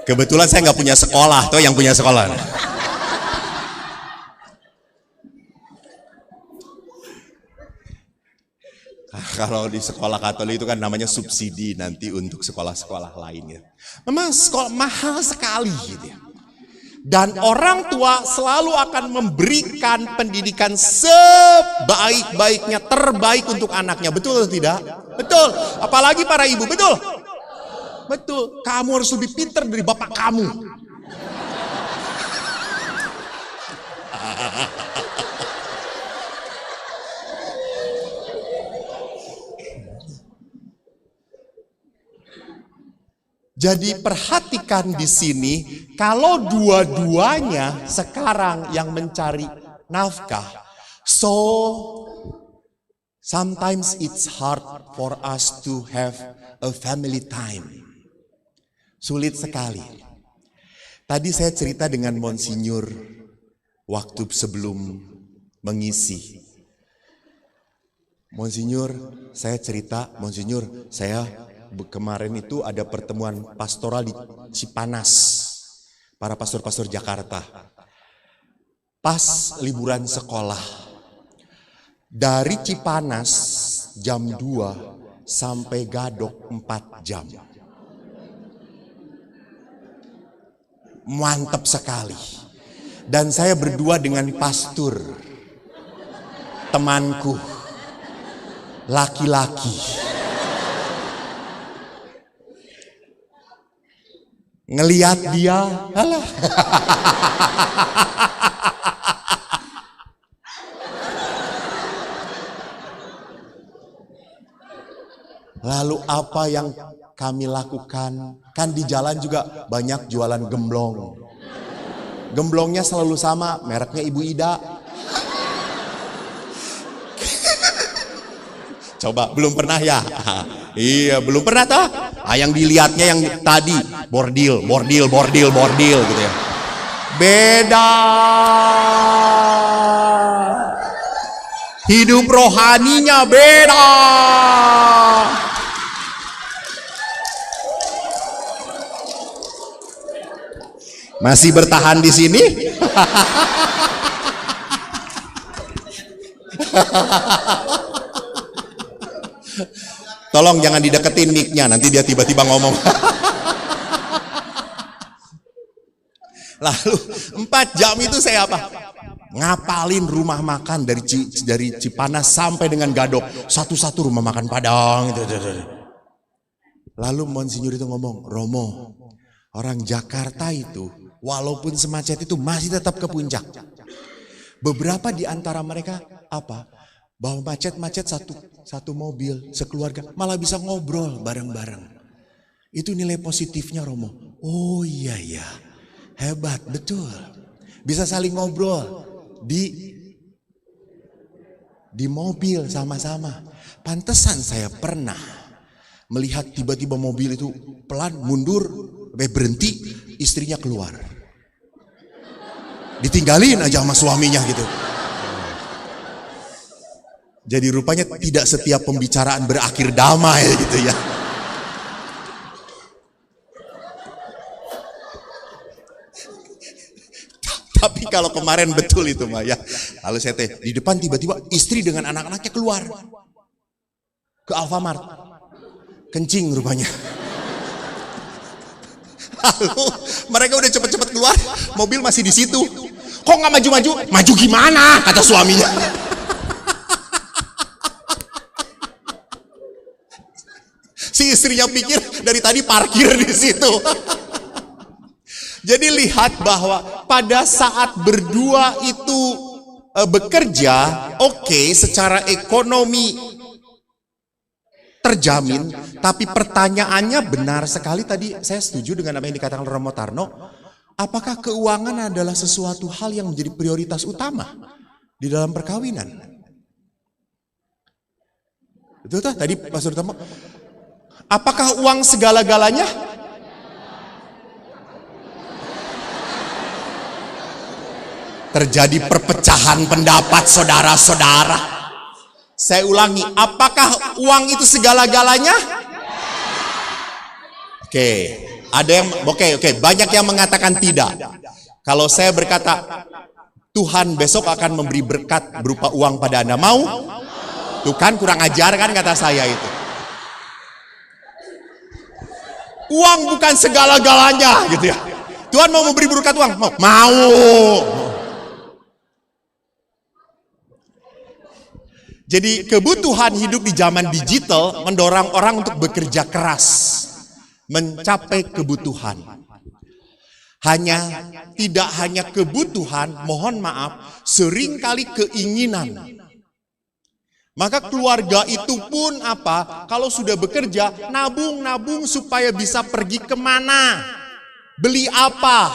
Kebetulan saya nggak punya sekolah, tuh yang punya sekolah. Kalau di sekolah Katolik itu kan namanya subsidi nanti untuk sekolah-sekolah lainnya. Memang sekolah mahal sekali gitu ya. Dan orang tua selalu akan memberikan pendidikan sebaik-baiknya, terbaik untuk anaknya. Betul atau tidak? Betul. Apalagi para ibu, betul. Betul, kamu harus lebih pintar dari bapak kamu. Jadi perhatikan di sini, kalau dua-duanya sekarang yang mencari nafkah, so sometimes it's hard for us to have a family time. Sulit sekali. Tadi saya cerita dengan Monsinyur waktu sebelum mengisi. Monsinyur, saya cerita, Monsinyur, saya kemarin itu ada pertemuan pastoral di Cipanas, para pastor-pastor Jakarta. Pas liburan sekolah, dari Cipanas jam 2 sampai Gadok 4 jam. Mantap sekali. Dan saya berdua dengan pastor, temanku, laki-laki. Ngeliat dia, alah. Lalu apa yang kami lakukan? Kan di jalan juga banyak jualan gemblong. Gemblongnya selalu sama, mereknya Ibu Ida. Coba, belum pernah ya? Iya, belum pernah toh? Yang dilihatnya yang tadi, bordil gitu ya. Beda. Hidup rohaninya beda. Masih bertahan di sini? Tolong jangan dideketin mic-nya, nanti dia tiba-tiba ngomong. Lalu 4 jam itu saya apa? Ngapalin rumah makan dari Cipanas sampai dengan Gadok. Satu-satu rumah makan Padang. Lalu Monsinyur itu ngomong, Romo, orang Jakarta itu walaupun semacet itu masih tetap ke puncak. Beberapa di antara mereka apa? Bawa macet-macet satu mobil, sekeluarga, malah bisa ngobrol bareng-bareng. Itu nilai positifnya Romo. Oh iya ya, hebat, betul. Bisa saling ngobrol di mobil sama-sama. Pantesan saya pernah melihat tiba-tiba mobil itu pelan mundur, berhenti, istrinya keluar. Ditinggalin aja sama suaminya gitu. Jadi rupanya tidak setiap pembicaraan berakhir damai gitu ya. Tapi kalau kemarin betul itu Mbak ya. Lalu saya di depan tiba-tiba istri dengan anak-anaknya keluar ke Alfamart. Kencing rupanya. Lalu mereka udah cepet-cepet keluar, mobil masih di situ. Kok nggak maju-maju? Maju gimana? Kata suaminya. Si istrinya pikir dari tadi parkir di situ. Jadi lihat bahwa pada saat berdua itu bekerja, oke, secara ekonomi terjamin, tapi pertanyaannya benar sekali tadi saya setuju dengan apa yang dikatakan Romo Tarno. Apakah keuangan adalah sesuatu hal yang menjadi prioritas utama di dalam perkawinan? Betul tak? Tadi Pastor Tarno. Apakah uang segala-galanya? Terjadi perpecahan pendapat saudara-saudara. Saya ulangi, apakah uang itu segala-galanya? Oke, ada yang banyak yang mengatakan tidak. Kalau saya berkata Tuhan besok akan memberi berkat berupa uang pada Anda, mau? Tuh kan kurang ajar kan kata saya itu. Uang bukan segala-galanya gitu ya. Tuhan mau memberi berkat uang, mau. Jadi kebutuhan hidup di zaman digital mendorong orang untuk bekerja keras, mencapai kebutuhan. Tidak hanya kebutuhan, mohon maaf, seringkali keinginan. Maka keluarga itu pun apa? Kalau sudah bekerja, nabung-nabung supaya bisa pergi kemana, beli apa.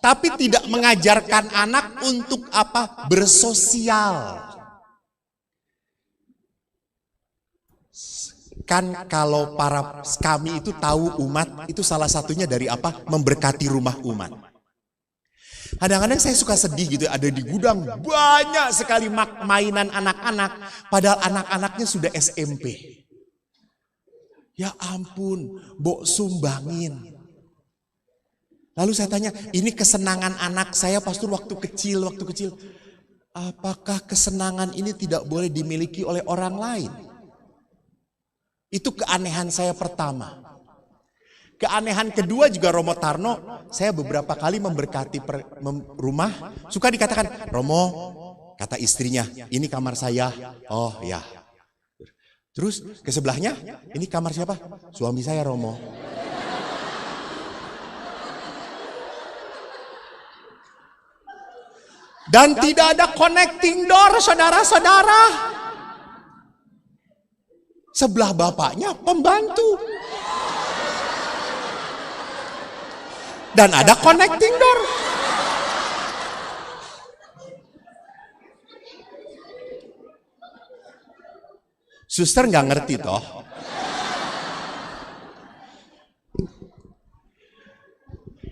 Tapi tidak mengajarkan anak untuk apa? Bersosial. Kan kalau kami itu tahu umat, itu salah satunya dari apa? Memberkati rumah umat. Kadang-kadang saya suka sedih gitu, ada di gudang banyak sekali mainan anak-anak, padahal anak-anaknya sudah SMP. Ya ampun, Mbok sumbangin. Lalu saya tanya, ini kesenangan anak saya pastor waktu kecil. Apakah kesenangan ini tidak boleh dimiliki oleh orang lain? Itu keanehan saya pertama. Keanehan kedua juga Romo Tarno, saya beberapa kali memberkati rumah, suka dikatakan, Romo, kata istrinya, ini kamar saya. Oh ya. Terus ke sebelahnya, ini kamar siapa? Suami saya, Romo. Dan tidak ada connecting door, saudara-saudara. Sebelah bapaknya pembantu. Dan ada connecting door. Suster nggak ngerti toh.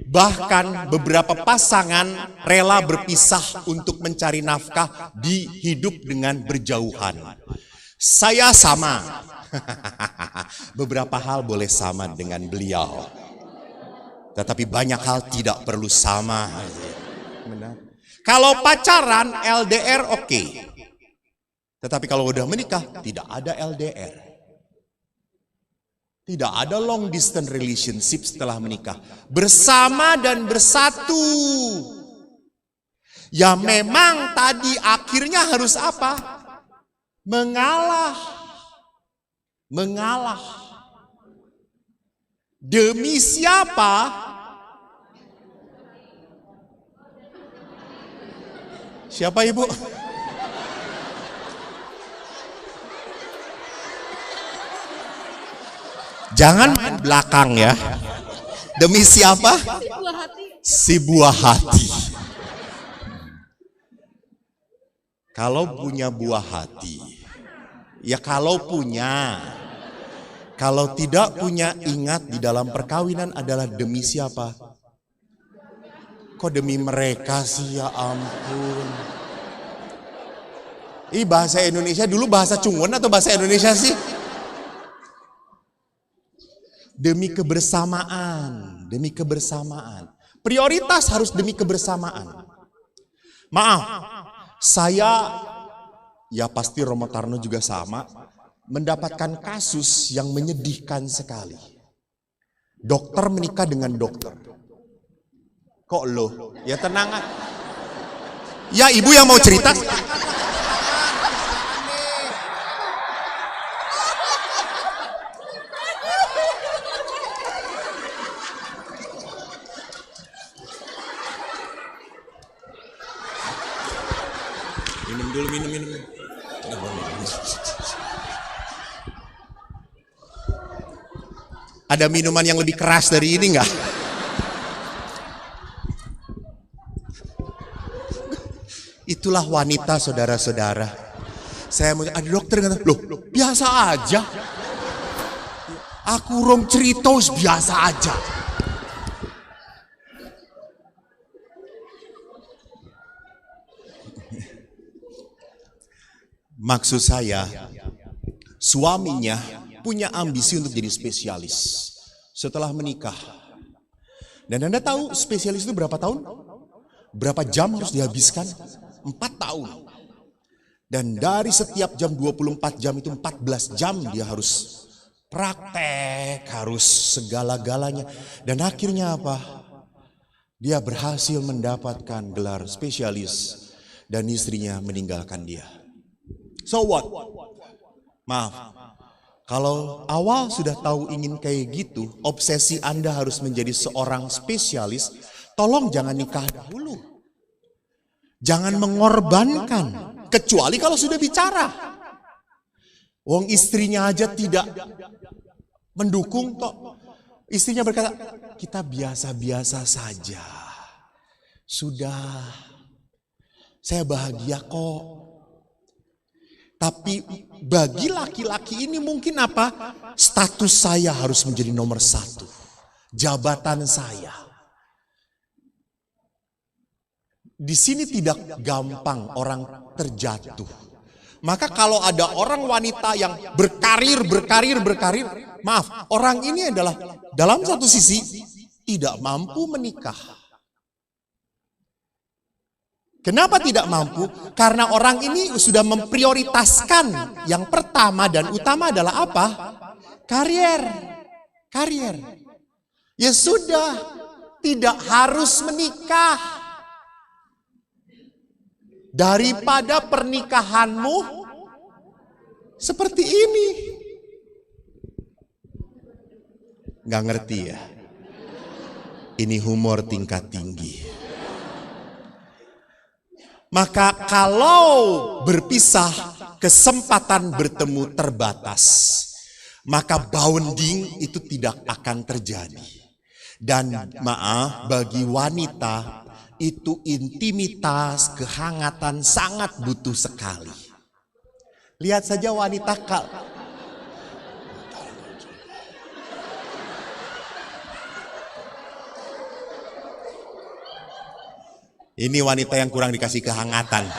Bahkan beberapa pasangan rela berpisah untuk mencari nafkah di hidup dengan berjauhan. Saya sama. Beberapa hal boleh sama dengan beliau. Tetapi banyak hal tidak perlu sama. Kalau pacaran LDR oke. Tetapi kalau udah menikah tidak ada LDR. Tidak ada long distance relationship setelah menikah. Bersama dan bersatu. Ya memang tadi akhirnya harus apa? Mengalah. Demi siapa? Siapa ibu? Jangan main belakang ya. Demi siapa? Si buah hati. Kalau punya buah hati, ya kalau punya. Kalau tidak punya, ingat di dalam perkawinan adalah demi siapa? Kok demi mereka sih, ya ampun. Ih, bahasa Indonesia dulu bahasa Cungwen atau bahasa Indonesia sih? Demi kebersamaan, demi kebersamaan. Prioritas harus demi kebersamaan. Maaf, saya, ya pasti Romo Tarno juga sama, mendapatkan kasus yang menyedihkan sekali. Dokter menikah dengan dokter. Kok lo? Ya tenang. Ya ibu yang mau cerita. Minum dulu, minum. Ada minuman yang lebih keras dari ini enggak? Itulah wanita, saudara-saudara. Saya mau, ada dokter yang kata, loh biasa aja. Aku rong cerita biasa aja. Maksud saya, suaminya punya ambisi untuk jadi spesialis setelah menikah. Dan Anda tahu spesialis itu berapa tahun? Berapa jam harus dihabiskan? 4 tahun. Dan dari setiap jam 24 jam itu 14 jam dia harus praktek, harus segala-galanya. Dan akhirnya apa? Dia berhasil mendapatkan gelar spesialis dan istrinya meninggalkan dia. So what? Maaf. Kalau awal sudah tahu ingin kayak gitu, obsesi Anda harus menjadi seorang spesialis, tolong jangan nikah dahulu. Jangan mengorbankan Kecuali kalau sudah bicara. Wong istrinya aja tidak mendukung toh. Istrinya berkata, kita biasa-biasa saja. Sudah, saya bahagia kok. Tapi bagi laki-laki ini mungkin apa? Status saya harus menjadi nomor satu. Jabatan saya. Di sini tidak gampang orang terjatuh. Maka kalau ada orang wanita yang berkarir, maaf, orang ini adalah dalam satu sisi tidak mampu menikah. Kenapa tidak mampu? Karena orang ini sudah memprioritaskan yang pertama dan utama adalah apa? Karier. Ya sudah, tidak harus menikah. Daripada pernikahanmu seperti ini. Nggak ngerti ya? Ini humor tingkat tinggi. Maka kalau berpisah, kesempatan bertemu terbatas. Maka bonding itu tidak akan terjadi. Dan maaf, bagi wanita itu intimitas, kehangatan sangat butuh sekali. Lihat saja wanita ini wanita yang kurang dikasih kehangatan.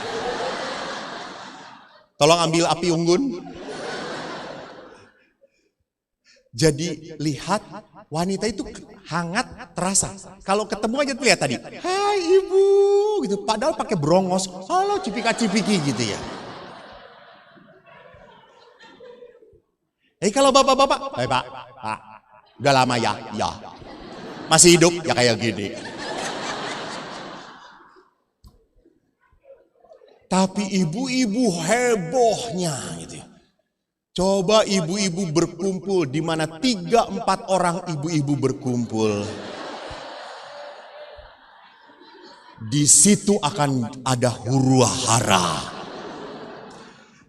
Tolong ambil api unggun. Jadi lihat wanita itu hangat terasa. Kalau ketemu aja tuh lihat tadi. Hai ibu gitu. Padahal pakai brongos. Halo cipika-cipiki gitu ya. Kalau bapak-bapak. Hai pak. Udah lama ya? Ya. Masih hidup? Ya kayak gini. Tapi ibu-ibu hebohnya gitu ya. Coba ibu-ibu berkumpul di mana 3-4 orang ibu-ibu berkumpul. Di situ akan ada huru-hara.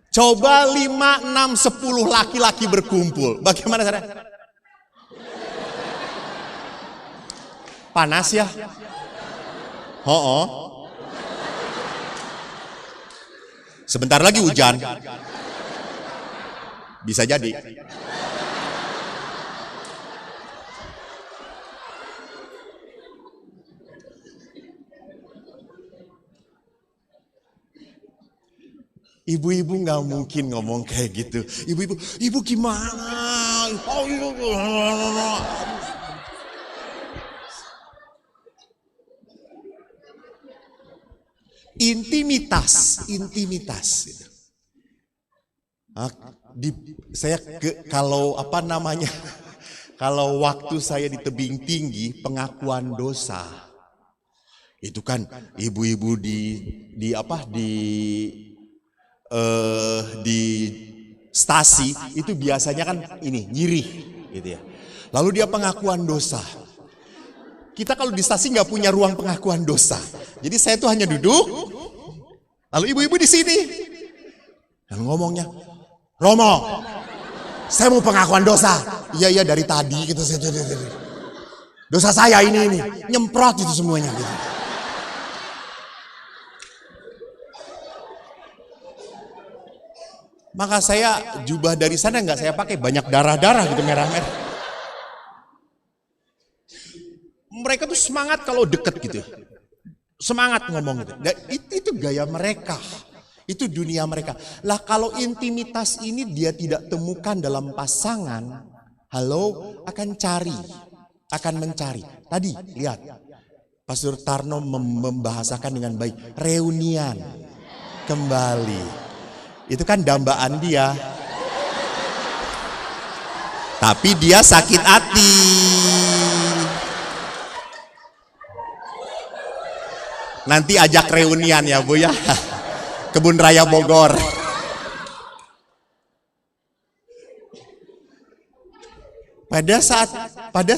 Coba 5, 6, 10 laki-laki berkumpul. Bagaimana caranya? Panas ya? Sebentar lagi hujan. Bisa jadi. Ibu-ibu nggak mungkin ngomong kayak gitu. Ibu gimana? Intimitas. Gitu. Kalau waktu saya di tebing tinggi pengakuan dosa itu kan ibu-ibu di stasi itu biasanya kan ini nyirih gitu ya. Lalu dia pengakuan dosa. Kita kalau di stasi nggak punya ruang pengakuan dosa. Jadi saya tuh hanya duduk. Lalu ibu-ibu di sini dan ngomongnya, Romo, saya mau pengakuan dosa. Iya dari tadi gitu. Dosa saya ini nyemprot itu semuanya gitu. Maka saya jubah dari sana nggak saya pakai, banyak darah-darah gitu, merah-merah. Mereka tuh semangat kalau deket gitu, semangat ngomong gitu. Dan itu gaya mereka. Itu dunia mereka. Lah kalau intimitas ini dia tidak temukan dalam pasangan, akan mencari. Tadi lihat, Pastor Tarno membahasakan dengan baik, reunian kembali. Itu kan dambaan dia. Tapi dia sakit hati. Nanti ajak reunian ya Bu ya. Kebun Raya Bogor. Pada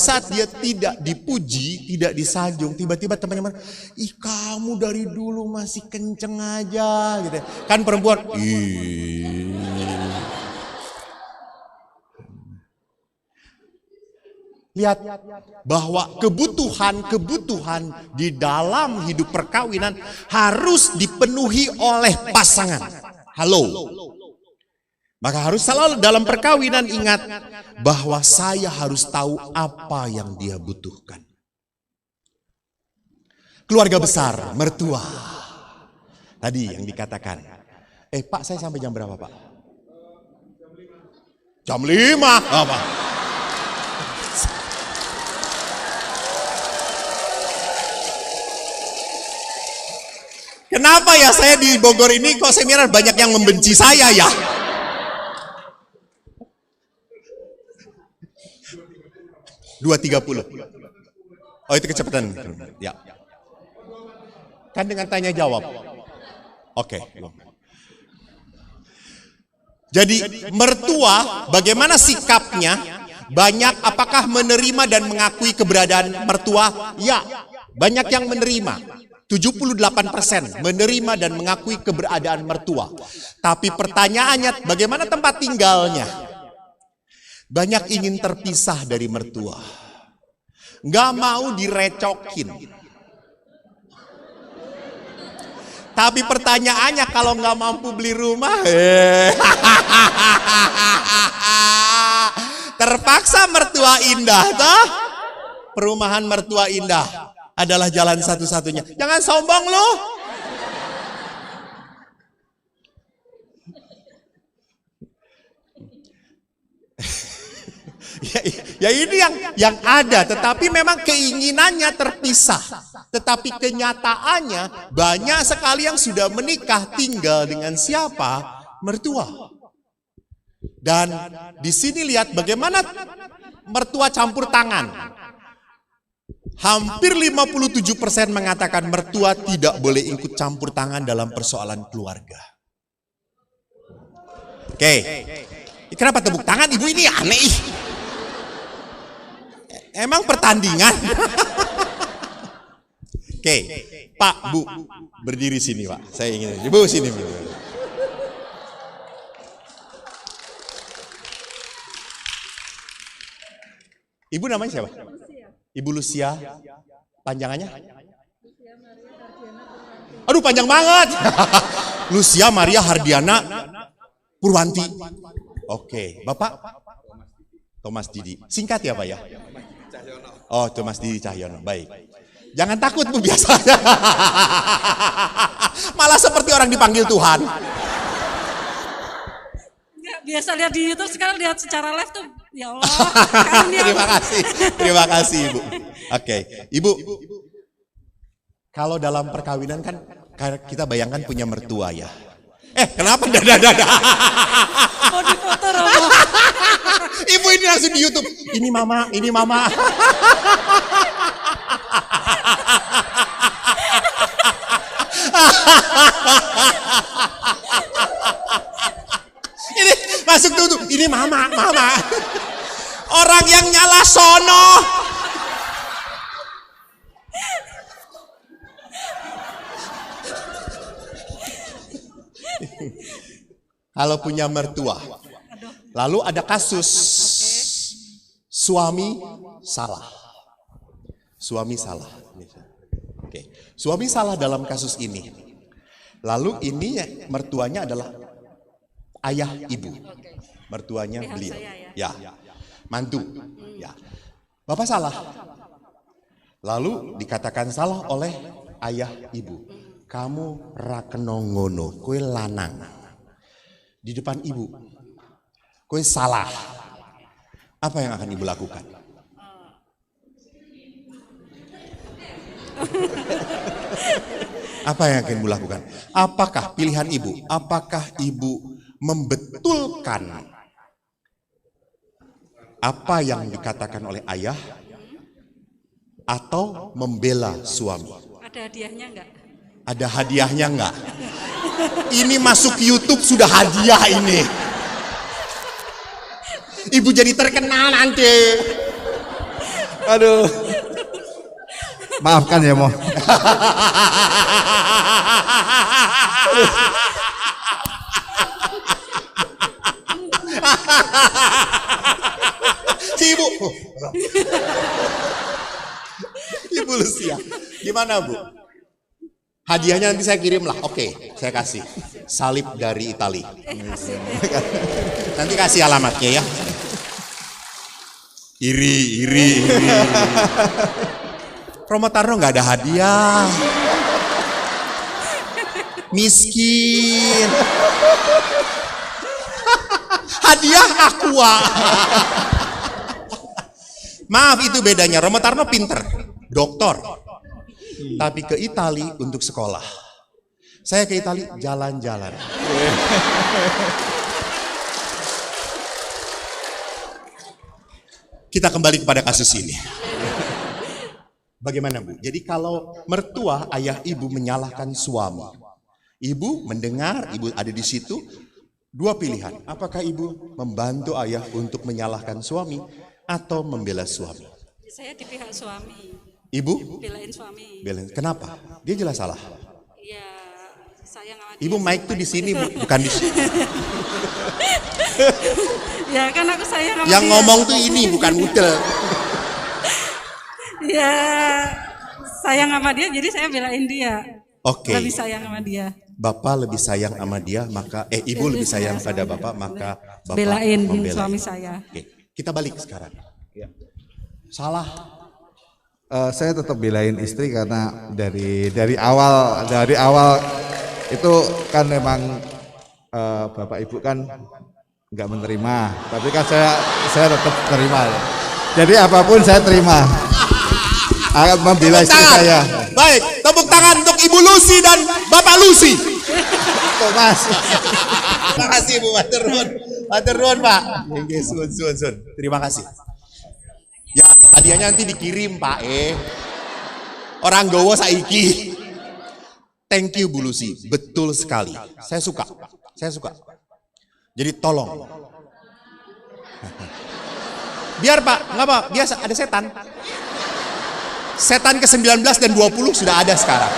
saat dia tidak dipuji, tidak disanjung, tiba-tiba teman-teman, ih kamu dari dulu masih kenceng aja, gitu. Kan perempuan, ih. Lihat bahwa kebutuhan di dalam hidup perkawinan harus dipenuhi oleh pasangan. Halo. Maka harus selalu dalam perkawinan ingat bahwa saya harus tahu apa yang dia butuhkan. Keluarga besar, mertua. Tadi yang dikatakan. Pak saya sampai jam berapa Pak? Jam 5. Apa? Kenapa ya saya di Bogor ini kok seminar banyak yang membenci saya ya? Dua 2.30. Oh itu kecepatan. Ya. Kan dengan tanya jawab. Oke. Jadi mertua bagaimana sikapnya? Banyak apakah menerima dan mengakui keberadaan mertua? Ya, banyak yang menerima. 78% menerima dan mengakui keberadaan mertua. Tapi pertanyaannya bagaimana tempat tinggalnya? Banyak ingin terpisah dari mertua. Nggak mau direcokin. Tapi pertanyaannya kalau nggak mampu beli rumah, terpaksa mertua indah, toh? Perumahan mertua indah adalah jalan satu-satunya. Jangan sombong loh. Ya ini yang ada, tetapi memang keinginannya terpisah. Tetapi kenyataannya banyak sekali yang sudah menikah tinggal dengan siapa? Mertua. Dan di sini lihat bagaimana mertua campur tangan. Hampir 57% mengatakan mertua tidak boleh ikut campur tangan dalam persoalan keluarga. Oke. Kenapa tepuk tangan ibu ini aneh? Emang pertandingan? Oke, Pak, Bu, berdiri sini, Pak. Saya ingin, Ibu sini. Ibu namanya siapa? Ibu Lucia. Panjangannya? Aduh, panjang banget. Lucia Maria Hardiana Purwanti. Oke, Bapak? Thomas Didi. Singkat ya, Pak ya? Oh, Thomas Didi Cahyono. Baik. Jangan takut Bu biasanya. Malah seperti orang dipanggil Tuhan. Biasa lihat di YouTube, sekarang lihat secara live tuh, ya Allah. Terima kasih Ibu. Oke, Ibu. Kalau dalam perkawinan kan kita bayangkan punya mertua ya. Kenapa dada? Mau difoto Romo. Ibu ini langsung di YouTube. Ini mama. Ini masuk tuh. Ini mama. Orang yang nyala sono. Kalau punya mertua. Lalu ada kasus suami salah. Oke. Suami salah dalam kasus ini. Lalu ini mertuanya adalah ayah ibu. Mertuanya beliau. Ya. Mantu. Ya. Bapak salah. Lalu dikatakan salah oleh ayah ibu. Kamu ra kena ngono, kowe lanang. Di depan ibu. Kowe salah. Apa yang akan ibu lakukan? Apa yang akan ibu lakukan? Apakah pilihan ibu? Apakah ibu membetulkan apa yang dikatakan oleh ayah atau membela suami? Ada hadiahnya enggak? Ada hadiahnya enggak? Ini masuk YouTube sudah hadiah ini. Ibu jadi terkenal nanti. Aduh. Maafkan ya, Mo. Si Ibu. Ibu Lucia. Gimana, Bu? Hadiahnya nanti saya kirim lah. Oke, saya kasih. Salib dari Itali. Nanti kasih alamatnya ya. Iri. Romo Tarno nggak ada hadiah. Miskin. Hadiah Aqua. Maaf, itu bedanya. Romo Tarno pinter, doktor. Tapi ke Itali untuk sekolah. Saya ke Itali jalan-jalan. Kita kembali kepada kasus ini. Bagaimana, Bu? Jadi kalau mertua, ayah ibu menyalahkan suami. Ibu mendengar, ibu ada di situ. Dua pilihan. Apakah ibu membantu ayah untuk menyalahkan suami atau membela suami? Saya di pihak suami. Ibu? Belain suami. Belain. Kenapa? Dia jelas salah. Iya, sayang sama dia. Ibu mic tuh di sini, Bu, bukan di sini. Ya kan aku sayang sama Yang dia. ngomong tuh ini, bukan udel. Ya, sayang sama dia, jadi saya belain dia. Oke. Lebih sayang sama dia. Bapak lebih sayang sama dia, maka ibu lebih sayang pada bapak, maka bapak Belain membela. suami saya. Oke, kita balik sekarang. Salah. Saya tetap belain istri karena dari awal itu kan memang bapak ibu kan nggak menerima, tapi kan saya tetap terima. Jadi apapun saya terima. Akan membela Tepuk istri tangan. saya. Baik, tepuk tangan untuk Ibu Lucy dan Bapak Lucy. Thomas. Terima kasih Bu, matur nuwun. Matur nuwun, Pak. Nggih, suwun. Terima kasih. Ya, hadiahnya nanti dikirim, Pak. Orang gowo saiki. Thank you Bu Lucy, betul sekali. Saya suka. Jadi tolong. Biar Pak, nggak apa, biasa ada setan. Setan ke-19 dan 20 sudah ada sekarang.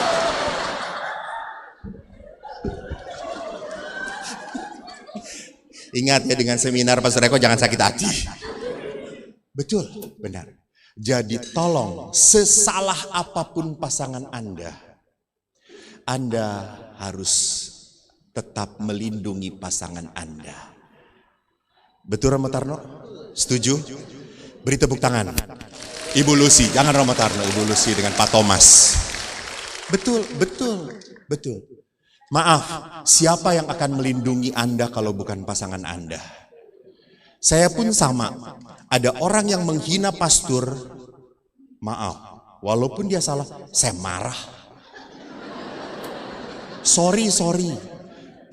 Ingat ya, dengan seminar Pastor Eko jangan sakit hati. Betul, benar. Jadi tolong, sesalah apapun pasangan Anda harus tetap melindungi pasangan Anda. Betul Romo Tarno? Setuju? Beri tepuk tangan. Ibu Lucy, jangan Romo Tarno, Ibu Lucy dengan Pak Thomas. Betul. Maaf, siapa yang akan melindungi Anda kalau bukan pasangan Anda? Saya pun sama. Ada orang yang menghina pastor, maaf, walaupun dia salah, saya marah. Sorry,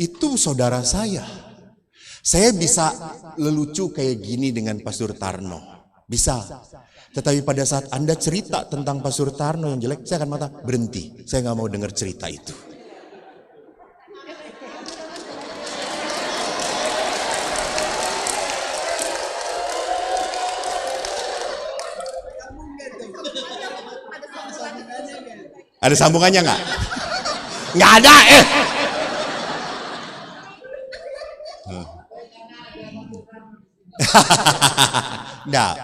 itu saudara saya. Saya bisa lelucu kayak gini dengan Pastor Tarno, bisa. Tetapi pada saat Anda cerita tentang Pastor Tarno yang jelek, saya akan mata berhenti. Saya nggak mau dengar cerita itu. Ada sambungannya nggak? Nggak ada. Nah,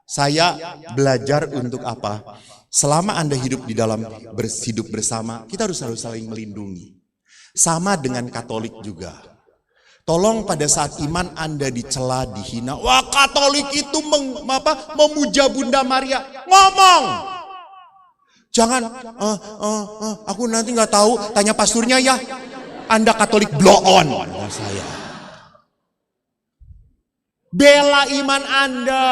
saya belajar untuk apa? Selama Anda hidup di dalam hidup bersama, kita harus saling melindungi. Sama dengan Katolik juga. Tolong pada saat iman Anda dicela, dihina, wah Katolik itu memuja Bunda Maria, ngomong. Jangan, aku nanti nggak tahu, tanya pasturnya ya. Anda Katolik blow on, saya. Bela iman Anda.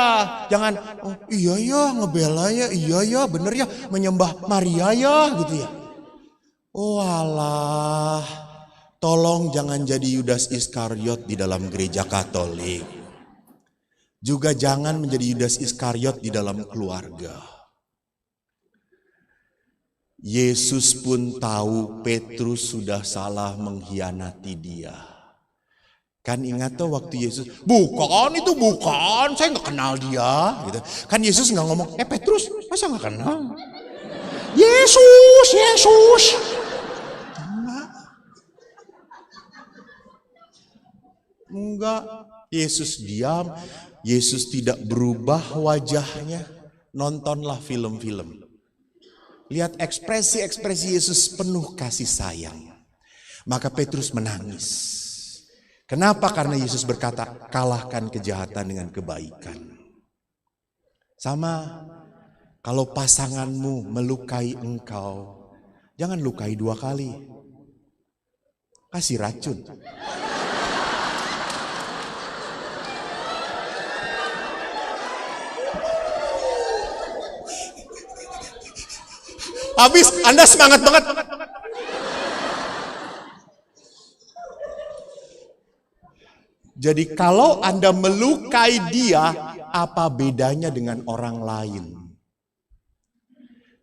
Jangan, oh iya ya ngebela ya, iya ya bener ya menyembah Maria ya gitu ya. Oh alah, tolong jangan jadi Yudas Iskariot di dalam gereja Katolik. Juga jangan menjadi Yudas Iskariot di dalam keluarga. Yesus pun tahu Petrus sudah salah mengkhianati dia. Kan ingat tuh waktu Yesus, bukan itu bukan, saya nggak kenal dia. Gitu. Kan Yesus nggak ngomong, Petrus, masa nggak kenal? Yesus, Yesus. Enggak. Yesus diam, Yesus tidak berubah wajahnya. Nontonlah film-film. Lihat ekspresi-ekspresi Yesus penuh kasih sayang. Maka Petrus menangis. Kenapa? Karena Yesus berkata, kalahkan kejahatan dengan kebaikan. Sama, kalau pasanganmu melukai engkau, jangan lukai 2 kali. Kasih racun. Habis, Anda semangat banget. Jadi kalau Anda melukai dia, apa bedanya dengan orang lain?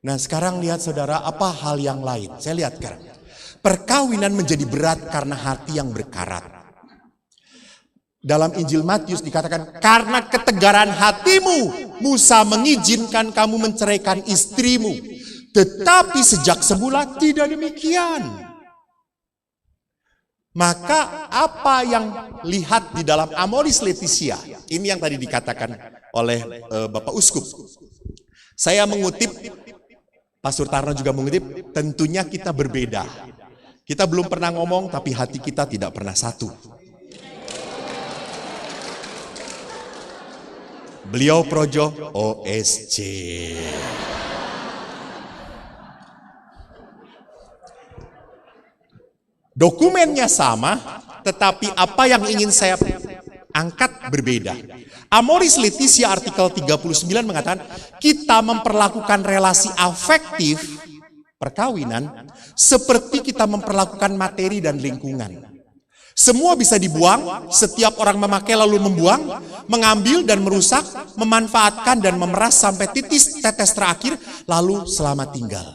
Nah sekarang lihat saudara, apa hal yang lain? Saya lihat sekarang. Perkawinan menjadi berat karena hati yang berkarat. Dalam Injil Matius dikatakan, karena ketegaran hatimu, Musa mengizinkan kamu menceraikan istrimu. Tetapi sejak semula tidak demikian. Maka apa yang lihat di dalam Amoris Laetitia, ini yang tadi dikatakan oleh Bapak Uskup. Saya mengutip, Pak Surtarno juga mengutip, tentunya kita berbeda. Kita belum pernah ngomong tapi hati kita tidak pernah satu. Beliau projo OSC. Dokumennya sama, tetapi apa yang ingin saya angkat berbeda. Amoris Laetitia artikel 39 mengatakan, kita memperlakukan relasi afektif, perkawinan, seperti kita memperlakukan materi dan lingkungan. Semua bisa dibuang, setiap orang memakai lalu membuang, mengambil dan merusak, memanfaatkan dan memeras sampai titis tetes terakhir, lalu selamat tinggal.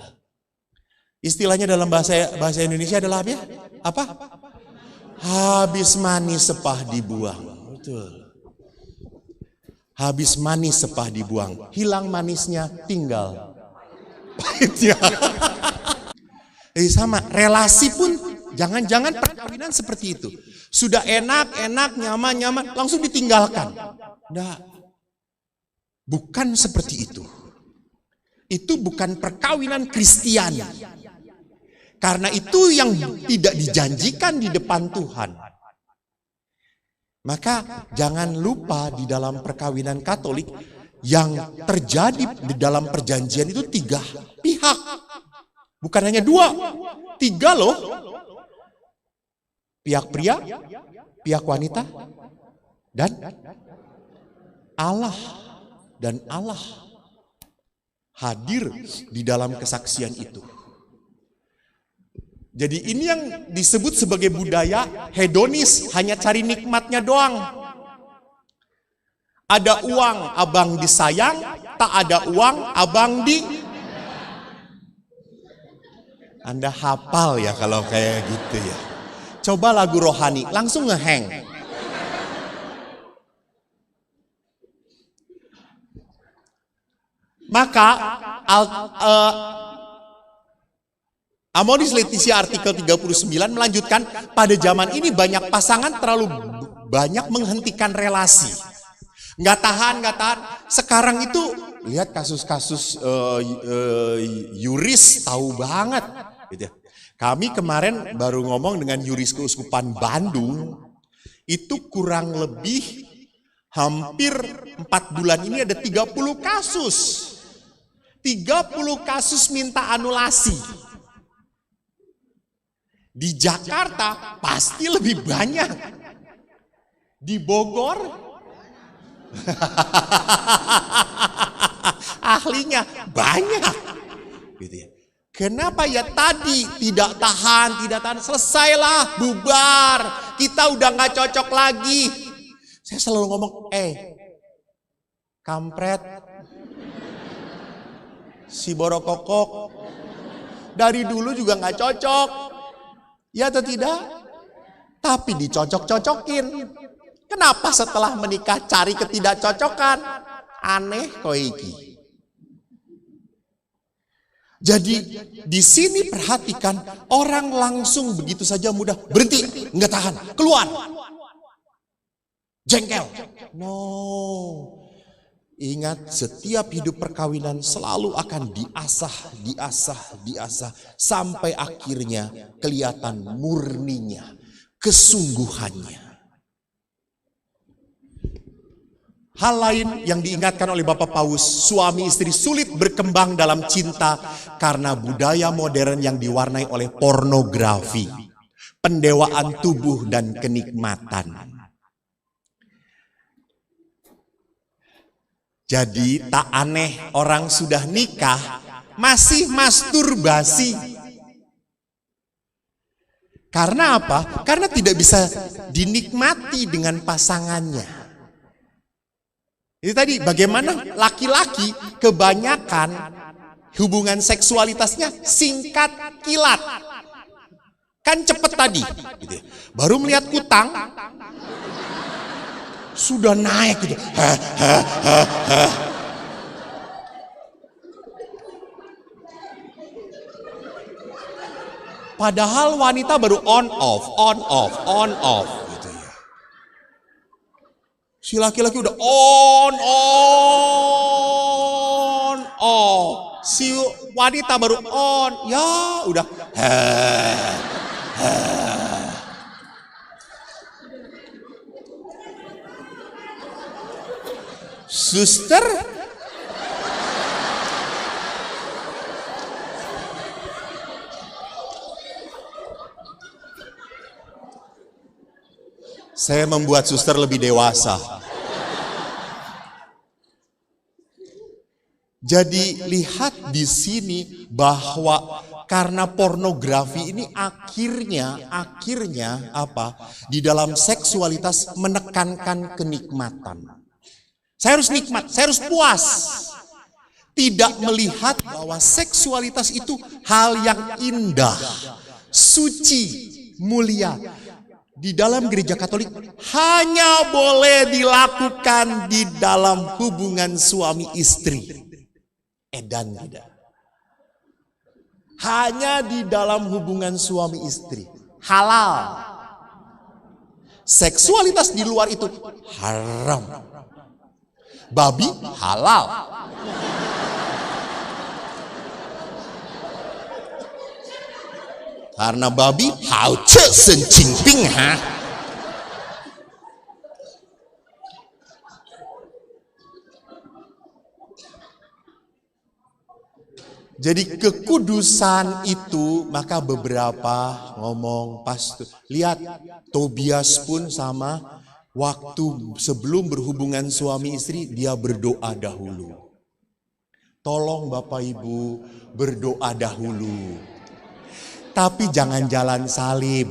Istilahnya dalam bahasa Indonesia adalah apa ya? Apa? Habis manis sepah dibuang. Betul. Habis manis sepah dibuang. Hilang manisnya, tinggal pahitnya. Sama, relasi pun jangan-jangan perkawinan seperti itu. Sudah enak, nyaman, langsung ditinggalkan. Enggak. Bukan seperti itu. Itu bukan perkawinan Kristiani. Karena itu yang tidak dijanjikan di depan Tuhan. Maka jangan lupa di dalam perkawinan Katolik yang terjadi di dalam perjanjian itu 3 pihak. Bukan hanya 2, 3 loh. Pihak pria, pihak wanita, dan Allah. Dan Allah hadir di dalam kesaksian itu. Jadi ini yang disebut sebagai budaya hedonis, hanya cari nikmatnya doang. Ada uang, abang disayang, tak ada uang, abang di... Anda hafal ya kalau kayak gitu ya. Coba lagu rohani, langsung ngeheng. Maka Amoris Laetitia artikel 39 melanjutkan, pada zaman ini banyak pasangan terlalu banyak menghentikan relasi. Nggak tahan. Sekarang itu lihat kasus-kasus yuris tahu banget. Gitu. Kami kemarin baru ngomong dengan yuris Keuskupan Bandung, itu kurang lebih hampir 4 bulan ini ada 30 kasus. 30 kasus minta anulasi. Di Jakarta pasti lebih banyak. Di Bogor ahlinya banyak. Gitu ya. Kenapa ya tadi tidak tahan, selesailah, bubar. Kita udah nggak cocok lagi. Saya selalu ngomong, kampret, si borokokok, dari dulu juga nggak cocok. Ya atau tidak? tapi dicocok-cocokin. Kenapa setelah menikah cari ketidakcocokan? Aneh kok iki. Jadi di sini perhatikan, orang langsung begitu saja mudah berhenti, nggak tahan, keluar, jengkel. No, ingat setiap hidup perkawinan selalu akan diasah sampai akhirnya kelihatan murninya, kesungguhannya. Hal lain yang diingatkan oleh Bapak Paus, suami istri sulit berkembang dalam cinta karena budaya modern yang diwarnai oleh pornografi, pendewaan tubuh dan kenikmatan. Jadi tak aneh orang sudah nikah masih masturbasi. Karena apa? Karena tidak bisa dinikmati dengan pasangannya. Ini tadi bagaimana laki-laki kebanyakan hubungan seksualitasnya singkat kilat. Kan cepet tadi. Gitu. Baru melihat kutang, sudah naik gitu. Padahal wanita baru on off. Gitu ya. Si laki-laki udah on off. Si wanita baru on. Ya udah. Suster, saya membuat suster lebih dewasa. Jadi lihat di sini bahwa karena pornografi ini akhirnya apa? Di dalam seksualitas menekankan kenikmatan. Saya harus nikmat, saya harus puas. Tidak melihat bahwa seksualitas itu hal yang indah, suci, mulia. Di dalam gereja Katolik hanya boleh dilakukan di dalam hubungan suami istri. Edan tidak. Hanya di dalam hubungan suami istri. Halal. Seksualitas di luar itu haram. Babi halal. Karena babi hao ce sen qing ping ha. Jadi kekudusan itu, maka beberapa ngomong pastor. Lihat Tobias pun sama. Waktu sebelum berhubungan suami istri, dia berdoa dahulu. Tolong Bapak Ibu berdoa dahulu. Tapi jangan jalan salib.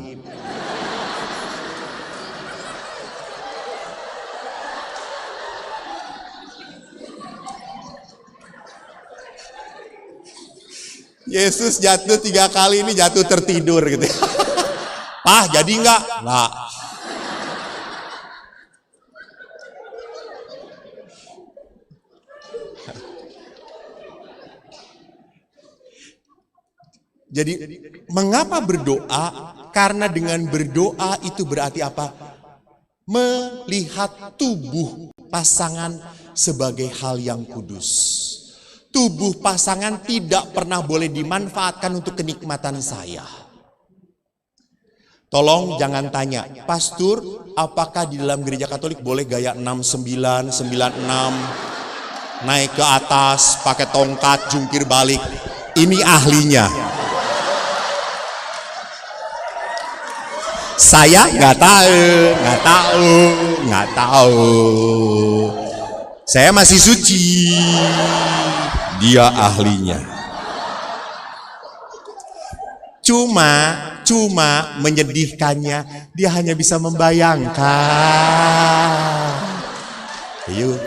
Yesus jatuh 3 kali, ini jatuh tertidur gitu. Jadi enggak? Enggak. Jadi mengapa berdoa? Karena dengan berdoa itu berarti apa? Melihat tubuh pasangan sebagai hal yang kudus. Tubuh pasangan tidak pernah boleh dimanfaatkan untuk kenikmatan saya. Tolong jangan tanya, Pastor, apakah di dalam gereja Katolik boleh gaya 69, 96, naik ke atas, pakai tongkat, jungkir balik? Ini ahlinya. Saya nggak tahu. Saya masih suci. Dia ahlinya. Cuma menyedihkannya, dia hanya bisa membayangkan. Yuk.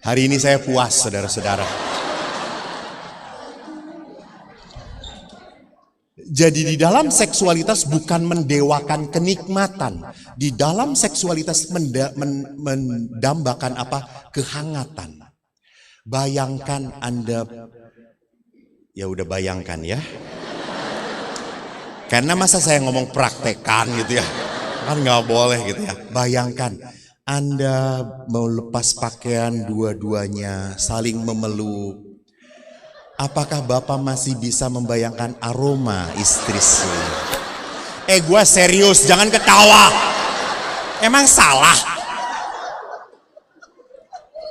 Hari ini saya puas, saudara-saudara. Jadi di dalam seksualitas bukan mendewakan kenikmatan. Di dalam seksualitas mendambakan apa? Kehangatan. Bayangkan Anda, ya udah bayangkan ya. Karena masa saya ngomong praktekan gitu ya. Kan nggak boleh gitu ya. Bayangkan Anda mau lepas pakaian dua-duanya, saling memeluk. Apakah Bapak masih bisa membayangkan aroma istri saya? Gue serius, jangan ketawa. Emang salah?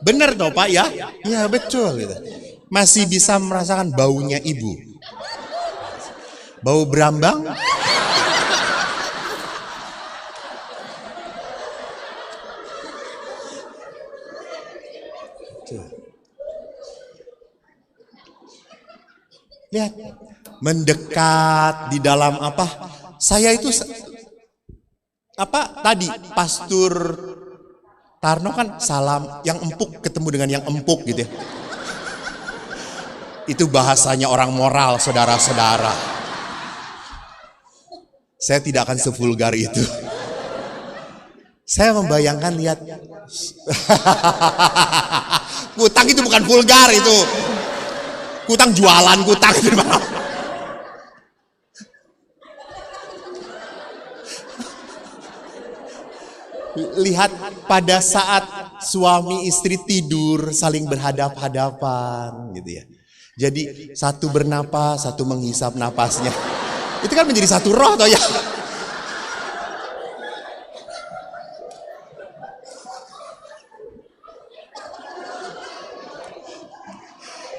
Bener toh Pak ya? Ya betul gitu. Masih bisa merasakan baunya ibu. Bau berambang? Lihat, mendekat di dalam apa? Saya itu apa tadi Pastor Tarno kan salam yang empuk ketemu dengan yang empuk gitu ya. Itu bahasanya orang moral, saudara-saudara. Saya tidak akan sevulgar itu. Saya membayangkan lihat. Kutang itu bukan vulgar itu. Kutang jualan kutang itu. Lihat pada saat suami istri tidur saling berhadap-hadapan gitu ya. Jadi satu bernapas, satu menghisap napasnya. Itu kan menjadi satu roh toh ya.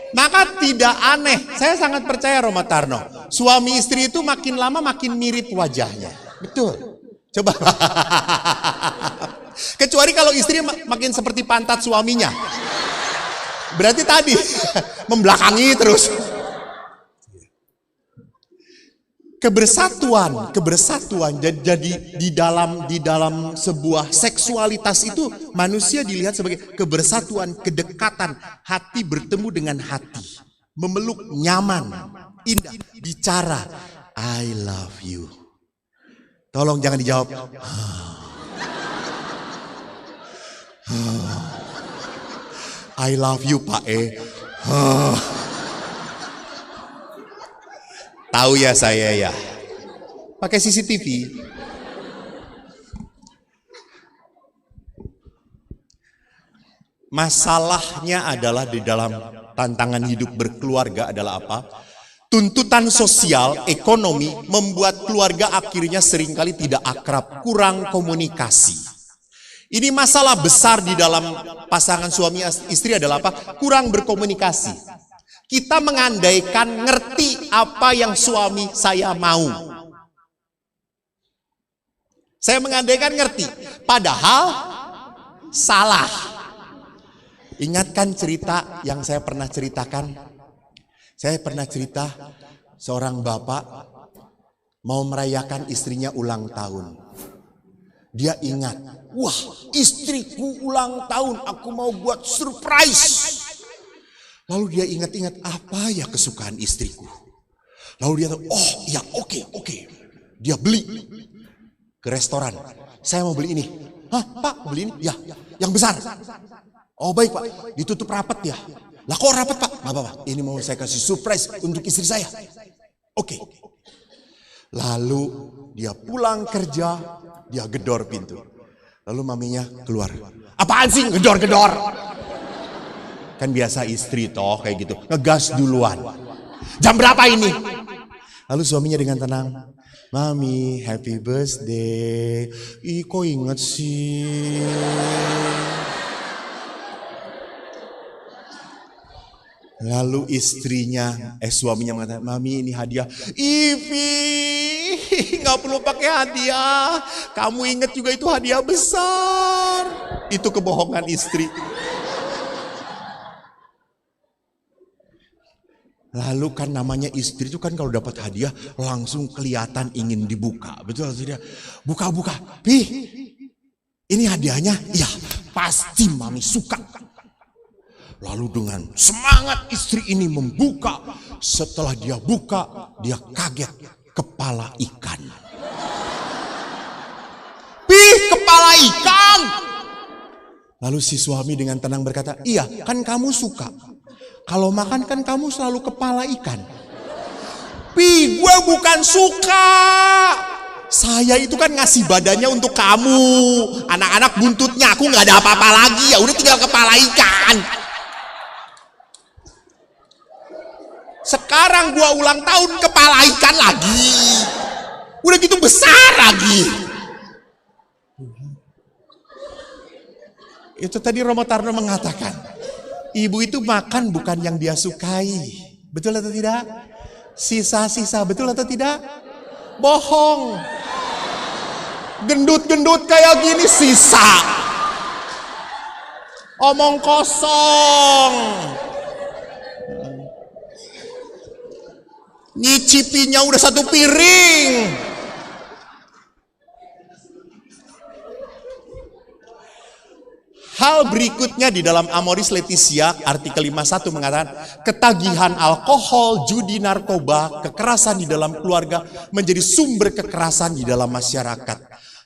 Maka tidak aneh, saya sangat percaya Roma Tarno. Suami istri itu makin lama makin mirip wajahnya. Betul. Coba. Kecuali kalau istri makin seperti pantat suaminya. Berarti tadi membelakangi terus. Kebersatuan. Jadi di dalam sebuah seksualitas itu manusia dilihat sebagai kebersatuan, kedekatan, hati bertemu dengan hati, memeluk, nyaman, indah, bicara, I love you. Tolong jangan dijawab. I love you Pak E. Tahu ya saya ya. Pakai CCTV. Masalahnya adalah di dalam tantangan hidup berkeluarga adalah apa? Tuntutan sosial, ekonomi membuat keluarga akhirnya seringkali tidak akrab, kurang komunikasi. Ini masalah besar di dalam pasangan suami istri adalah apa? Kurang berkomunikasi. Kita mengandaikan ngerti apa yang suami saya mau. Saya mengandaikan ngerti, padahal salah. Ingatkan cerita yang saya pernah ceritakan. Saya pernah cerita seorang bapak mau merayakan istrinya ulang tahun. Dia ingat, wah istriku ulang tahun, aku mau buat surprise. Lalu dia ingat-ingat apa ya kesukaan istriku. Lalu dia tahu, oh ya oke. Dia beli ke restoran. Saya mau beli ini. Hah Pak mau beli ini? Ya yang besar. Oh baik Pak, ditutup rapat ya. Lah kok rapat Pak? Gak apa-apa, ini mau saya kasih surprise untuk istri saya. Oke. Lalu dia pulang kerja, dia gedor pintu. Lalu maminya keluar. Apaan sih gedor-gedor? Kan biasa istri toh kayak gitu, ngegas duluan. Jam berapa ini? Lalu suaminya dengan tenang, Mami happy birthday. Ih kok inget sih? Lalu suaminya mengatakan, Mami ini hadiah. Ivi, nggak perlu pakai hadiah. Kamu ingat juga itu hadiah besar. Itu kebohongan istri. Lalu kan namanya istri itu kan kalau dapat hadiah langsung kelihatan ingin dibuka. Betul tidak? Buka-buka. Ih, ini hadiahnya? Iya, pasti Mami suka. Lalu dengan semangat istri ini membuka. Setelah dia buka, dia kaget, kepala ikan. Pih, kepala ikan! Lalu si suami dengan tenang berkata, iya kan kamu suka. Kalau makan kan kamu selalu kepala ikan. Pi, gue bukan suka. Saya itu kan ngasih badannya untuk kamu. Anak-anak buntutnya aku gak ada apa-apa lagi. Ya udah tinggal kepala ikan. Sekarang gue ulang tahun kepala ikan lagi. Udah gitu besar lagi. Itu tadi Romo Tarno mengatakan, ibu itu makan bukan yang dia sukai. Betul atau tidak? Sisa-sisa, betul atau tidak? Bohong. Gendut-gendut kayak gini sisa. Omong kosong. Nyicipinya udah 1 piring. Hal berikutnya di dalam Amoris Laetitia, artikel 51 mengatakan, ketagihan alkohol, judi, narkoba, kekerasan di dalam keluarga menjadi sumber kekerasan di dalam masyarakat.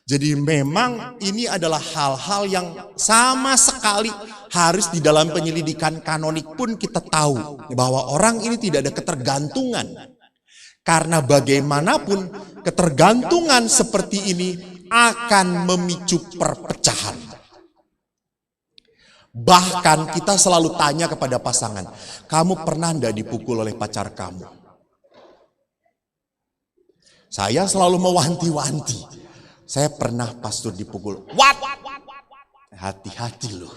Jadi memang ini adalah hal-hal yang sama sekali harus di dalam penyelidikan kanonik pun kita tahu bahwa orang ini tidak ada ketergantungan. Karena bagaimanapun ketergantungan seperti ini akan memicu perpecahan. Bahkan kita selalu tanya kepada pasangan, kamu pernah enggak dipukul oleh pacar kamu? Saya selalu mewanti-wanti. Saya pernah pastor dipukul. What? Hati-hati loh.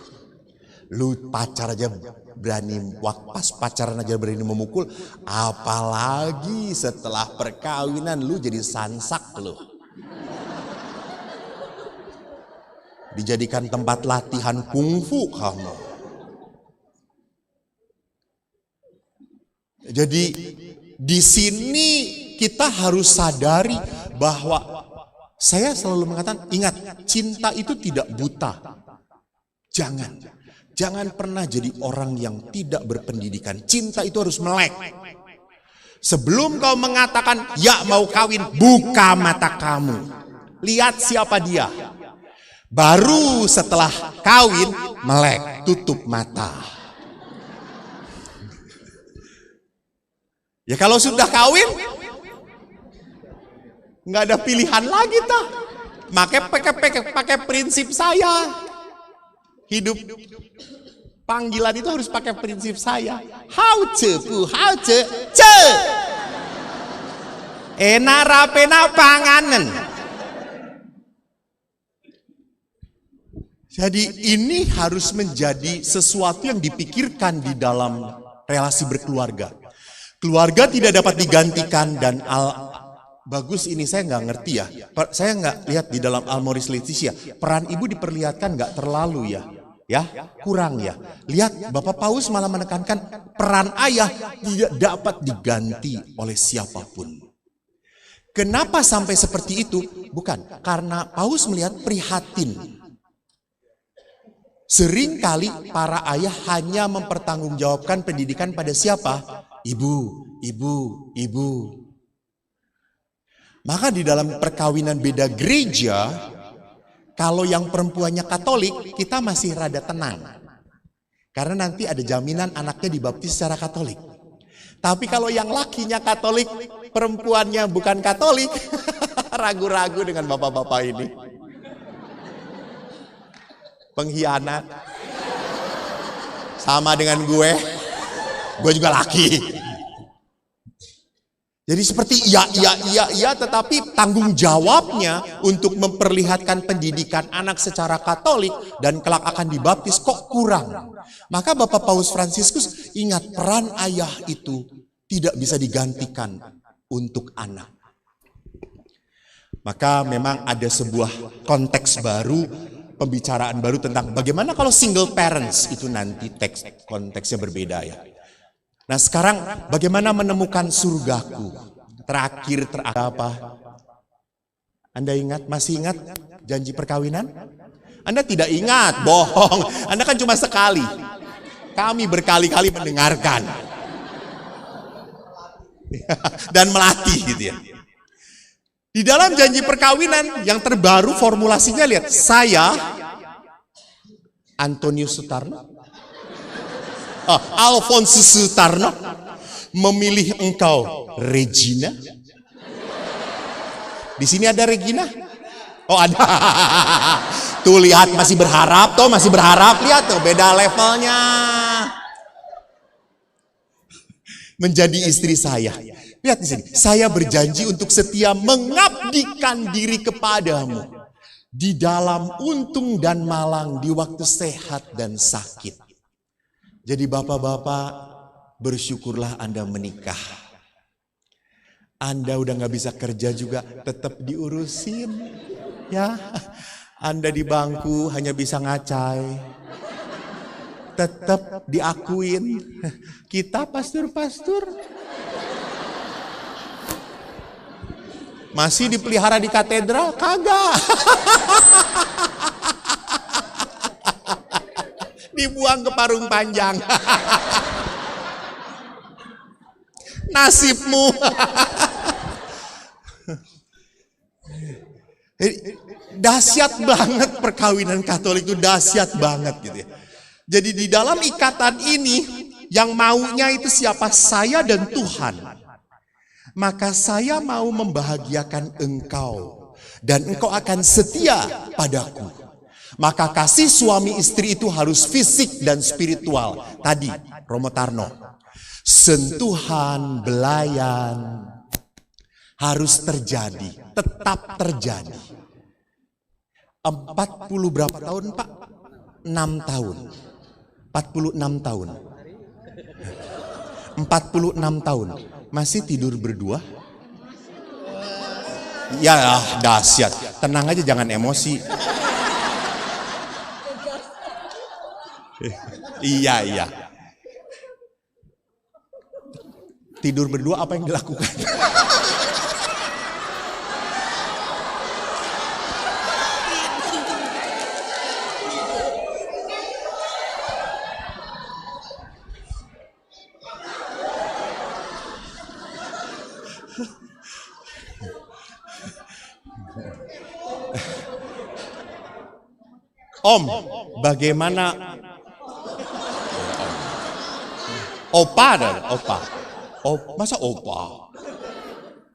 Lu pacar aja berani, pas pacaran aja berani memukul. Apalagi setelah perkawinan lu jadi sansak loh. Dijadikan tempat latihan kungfu kamu. Jadi di sini kita harus sadari bahwa saya selalu mengatakan, ingat, cinta itu tidak buta. Jangan pernah jadi orang yang tidak berpendidikan. Cinta itu harus melek. Sebelum kau mengatakan, ya mau kawin, buka mata kamu. Lihat siapa dia. Baru setelah kawin, melek, tutup mata. Ya kalau sudah kawin, nggak ada pilihan lagi toh. Pakai prinsip saya. Hidup panggilan itu harus pakai prinsip saya. How ce. Enak rapena panganen. Jadi ini harus menjadi sesuatu yang dipikirkan di dalam relasi berkeluarga. Keluarga tidak dapat digantikan dan bagus ini saya nggak ngerti ya. Saya nggak lihat di dalam Amoris Laetitia. Peran ibu diperlihatkan nggak terlalu ya. Kurang ya. Lihat Bapak Paus malah menekankan peran ayah tidak dapat diganti oleh siapapun. Kenapa sampai seperti itu? Bukan, karena Paus melihat prihatin. Seringkali para ayah hanya mempertanggungjawabkan pendidikan pada siapa? Ibu. Maka di dalam perkawinan beda gereja, kalau yang perempuannya Katolik, kita masih rada tenang. Karena nanti ada jaminan anaknya dibaptis secara Katolik. Tapi kalau yang lakinya Katolik, perempuannya bukan Katolik, ragu-ragu dengan bapak-bapak ini. Pengkhianat. Sama dengan gue juga laki. Jadi seperti iya, tetapi tanggung jawabnya untuk memperlihatkan pendidikan anak secara Katolik dan kelak akan dibaptis kok kurang. Maka Bapak Paus Fransiskus ingat peran ayah itu tidak bisa digantikan untuk anak. Maka memang ada sebuah konteks baru, pembicaraan baru tentang bagaimana kalau single parents itu nanti konteksnya berbeda ya. Nah sekarang bagaimana menemukan surgaku? Terakhir apa? Anda ingat? Masih ingat janji perkawinan? Anda tidak ingat, bohong. Anda kan cuma sekali. Kami berkali-kali mendengarkan. Dan melatih gitu ya. Di dalam janji perkawinan yang terbaru formulasinya lihat. Saya, Antonius Sutarno, Alfonsus Sutarno, memilih engkau, Regina. Di sini ada Regina? Oh ada. Tuh lihat masih berharap, tuh masih berharap. Lihat tuh beda levelnya. Menjadi istri saya. Lihat di sini. Saya berjanji untuk setia mengabdikan diri kepadamu. Di dalam untung dan malang, di waktu sehat dan sakit. Jadi bapak-bapak, bersyukurlah Anda menikah. Anda udah gak bisa kerja juga, tetap diurusin. Ya, Anda di bangku hanya bisa ngacai. Tetap diakuin. Kita pastur-pastur masih dipelihara di katedral? Kagak. Dibuang ke Parung Panjang. Nasibmu. Dahsyat banget perkawinan Katolik itu, dahsyat banget gitu ya. Jadi di dalam ikatan ini yang maunya itu siapa? Saya dan Tuhan. Maka saya mau membahagiakan engkau dan engkau akan setia padaku. Maka kasih suami istri itu harus fisik dan spiritual. Tadi Romo Tarno, sentuhan, belayan harus terjadi, tetap terjadi. 40 berapa tahun Pak? 6 tahun. 46 tahun. 46 tahun. Masih tidur berdua? Ya dahsyat. Tenang aja, jangan emosi. Iya. Tidur berdua apa yang dilakukan? Om, bagaimana? Opa dan opa. Masa opa?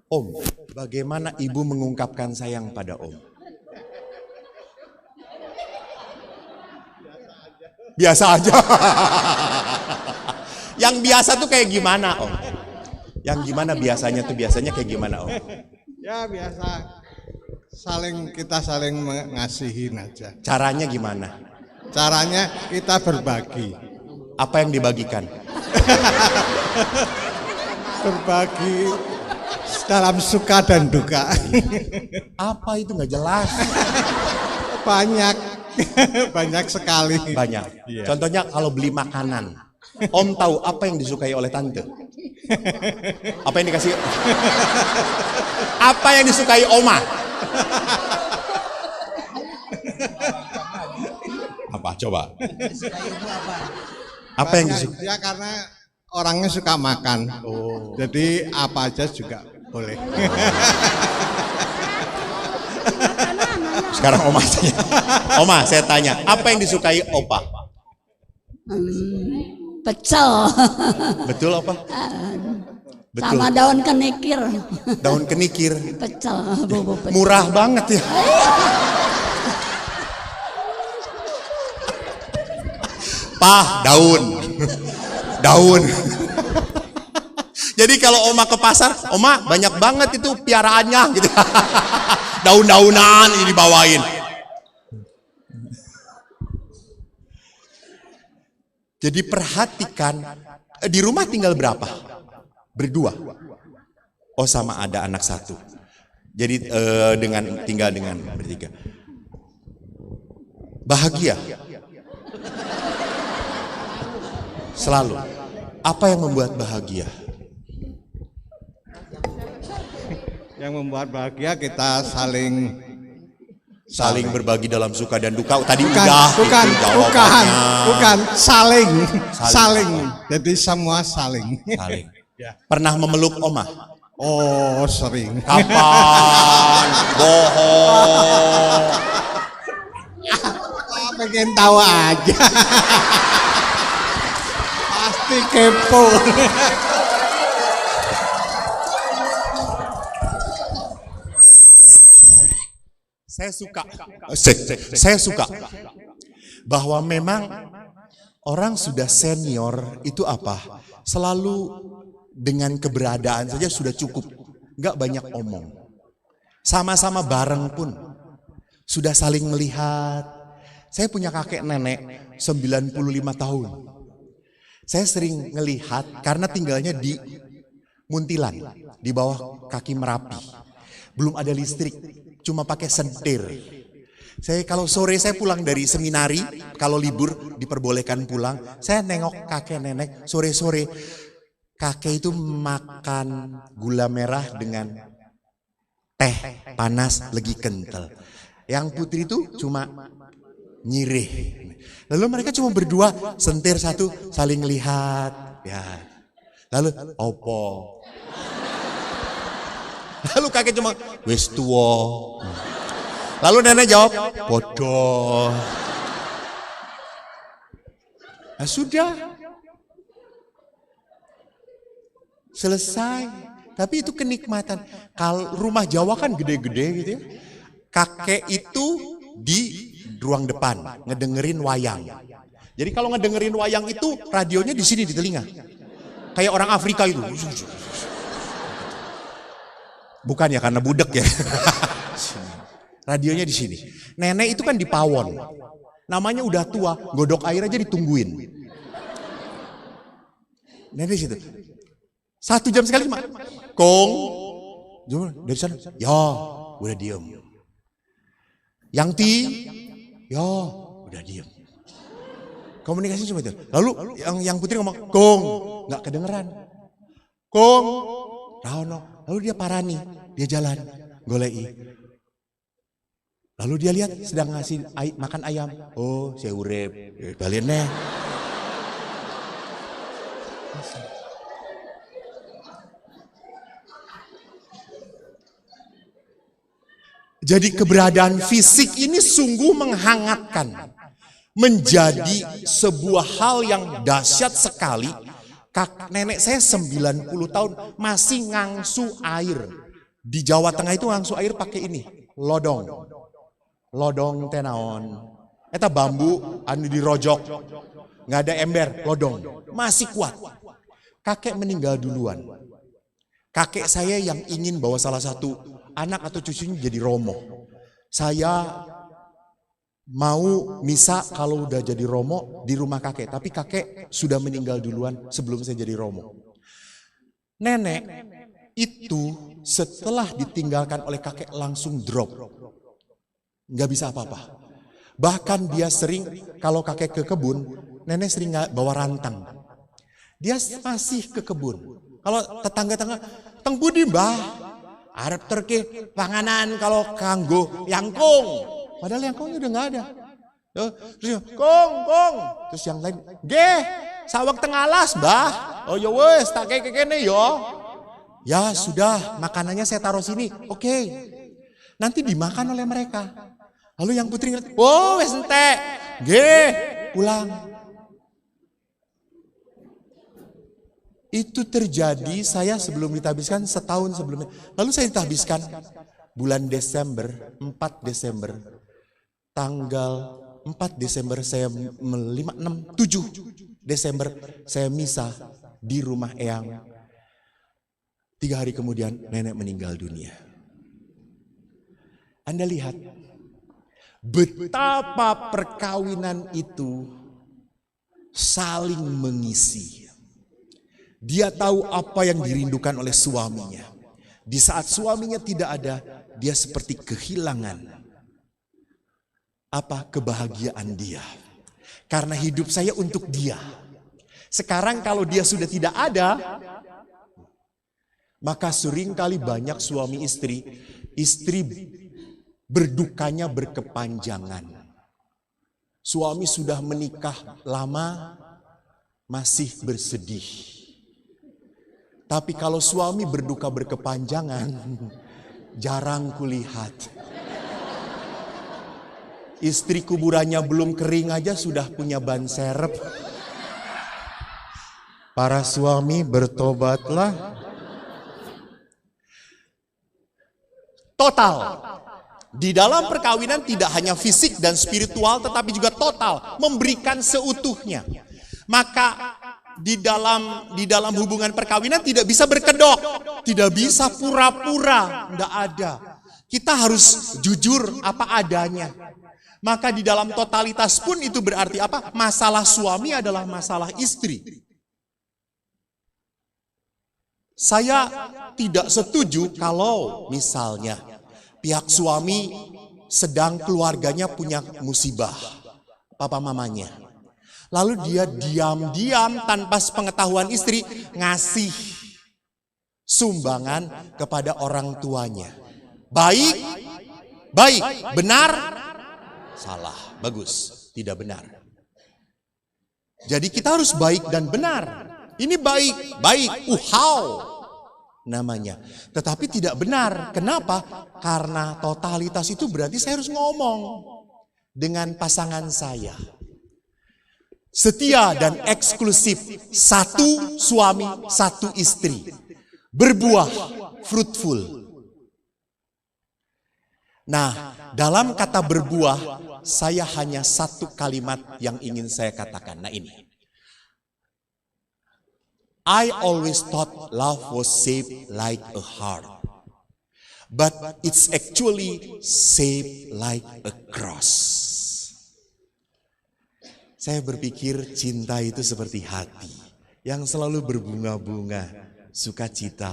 Om, bagaimana ibu mengungkapkan sayang pada om? Biasa aja. Yang biasa tuh kayak gimana om? Yang gimana biasanya tuh biasanya kayak gimana om? Ya biasa. Kita saling mengasihin aja. Caranya gimana? Caranya kita berbagi. Apa yang dibagikan? Berbagi dalam suka dan duka. Apa itu nggak jelas? Banyak. Banyak sekali. Banyak. Iya. Contohnya kalau beli makanan. Om tahu apa yang disukai oleh tante? Apa yang dikasih? Apa yang disukai oma? Apa coba? Apa yang disukai? Ya karena orangnya suka makan. Oh. Jadi apa aja juga boleh. Sekarang oma tanya. Oma, saya tanya, apa yang disukai opa? Pecel. Betul apa? Betul. Sama daun kenikir. Daun kenikir. Pecel, bubuk pecel. Murah banget ya. Daun. Daun. Jadi kalau oma ke pasar, oma banyak banget itu piaraannya gitu. Daun-daunan ini dibawain. Jadi perhatikan, di rumah tinggal berapa? Berdua. Oh sama ada anak satu. Jadi tinggal dengan bertiga. Bahagia. Selalu. Apa yang membuat bahagia? Yang membuat bahagia kita Saling berbagi dalam suka dan duka. Tadi Bukan, udah bukan, itu bukan, jawabannya. bukan, saling. Jadi semua saling. Saling. Pernah memeluk Oma? Oh, sering. Kapan? Bohong. Pengen tahu aja. Pasti kepo. Saya suka bahwa memang orang sudah senior itu apa? Selalu dengan keberadaan saja sudah cukup, nggak banyak omong. Sama-sama bareng pun sudah saling melihat. Saya punya kakek nenek 95 tahun. Saya sering ngelihat karena tinggalnya di Muntilan, di bawah kaki Merapi. Belum ada listrik, cuma pakai sentir. Saya kalau sore saya pulang dari seminari, kalau libur diperbolehkan pulang, saya nengok kakek nenek sore-sore. Kakek itu makan gula merah dengan teh panas lagi kental. Yang putri itu cuma nyirih. Lalu mereka cuma berdua, sentir satu, saling lihat. Ya. Lalu opo. Lalu kakek cuma wis tuwa. Lalu nenek jawab, bodoh. Nah, sudah. Selesai. Tapi itu kenikmatan. Kalau rumah Jawa kan gede-gede gitu ya. Kakek itu di ruang depan ngedengerin wayang. Jadi kalau ngedengerin wayang itu radionya di sini di telinga. Kayak orang Afrika itu. Bukan ya karena budek ya. Radionya di sini. Nenek itu kan di pawon. Namanya udah tua, godok air aja ditungguin. Nenek situ. 1 jam sekali cuma. Kong. Dari sana. Ya, udah diem. Yang ti. Ya, udah diem. Komunikasi cuma itu. Lalu yang putri ngomong, Kong. Nggak kedengeran. Kong. Rano. Lalu dia parani. Dia jalan. Golei. Lalu dia lihat sedang ngasih makan ayam. Oh, saya urep. Balinnya. Jadi keberadaan fisik ini sungguh menghangatkan. Menjadi sebuah hal yang dahsyat sekali. Nenek saya 90 tahun masih ngangsu air. Di Jawa Tengah itu ngangsu air pakai ini. Lodong. Lodong tenaon. Eta bambu anu dirojok. Nggak ada ember, lodong. Masih kuat. Kakek meninggal duluan. Kakek saya yang ingin bawa salah satu anak atau cucunya jadi romo. Saya mau misa kalau udah jadi romo di rumah kakek. Tapi kakek sudah meninggal duluan sebelum saya jadi romo. Nenek itu setelah ditinggalkan oleh kakek langsung drop. Nggak bisa apa-apa. Bahkan dia sering kalau kakek ke kebun, nenek sering bawa rantang. Dia masih ke kebun. Kalau tetangga-tetangga, teng budi mbah, arep terke panganan kalau kanggo yangkung. Padahal yangkungnya udah nggak ada. Terus kong. Terus yang lain, geh, sawak tengalas mbah. Oh ya wes, tak kayak kene yo. Ya sudah, makanannya saya taruh sini. Oke. Nanti dimakan oleh mereka. Lalu yang putri ngerti, oh wes entek, nggih, pulang. Itu terjadi saya sebelum ditahbiskan setahun sebelumnya. Lalu saya ditahbiskan bulan Desember, 4 Desember. Tanggal 4 Desember saya 7 Desember saya misa di rumah eyang. 3 hari kemudian nenek meninggal dunia. Anda lihat betapa perkawinan itu saling mengisi. Dia tahu apa yang dirindukan oleh suaminya. Di saat suaminya tidak ada, dia seperti kehilangan kebahagiaan dia. Karena hidup saya untuk dia. Sekarang kalau dia sudah tidak ada, maka seringkali banyak suami istri berdukanya berkepanjangan. Suami sudah menikah lama, masih bersedih. Tapi kalau suami berduka berkepanjangan, jarang kulihat. Istri kuburannya belum kering aja sudah punya ban serep. Para suami bertobatlah. Total. Di dalam perkawinan tidak hanya fisik dan spiritual tetapi juga total, memberikan seutuhnya. Maka di dalam hubungan perkawinan tidak bisa berkedok, tidak bisa pura-pura, enggak ada. Kita harus jujur apa adanya. Maka di dalam totalitas pun itu berarti apa? Masalah suami adalah masalah istri. Saya tidak setuju kalau misalnya pihak suami sedang keluarganya punya musibah, papa mamanya. Lalu dia diam-diam tanpa sepengetahuan istri ngasih sumbangan kepada orang tuanya. Baik, benar, salah, bagus, tidak benar. Jadi kita harus baik dan benar. Ini baik, uhau namanya. Tetapi tidak benar. Kenapa? Karena totalitas itu berarti saya harus ngomong dengan pasangan saya. Setia dan eksklusif, satu suami, satu istri. Berbuah, fruitful. Nah, dalam kata berbuah, saya hanya satu kalimat yang ingin saya katakan. Nah ini. I always thought love was shaped like a heart. But it's actually shaped like a cross. Saya berpikir cinta itu seperti hati yang selalu berbunga-bunga, sukacita.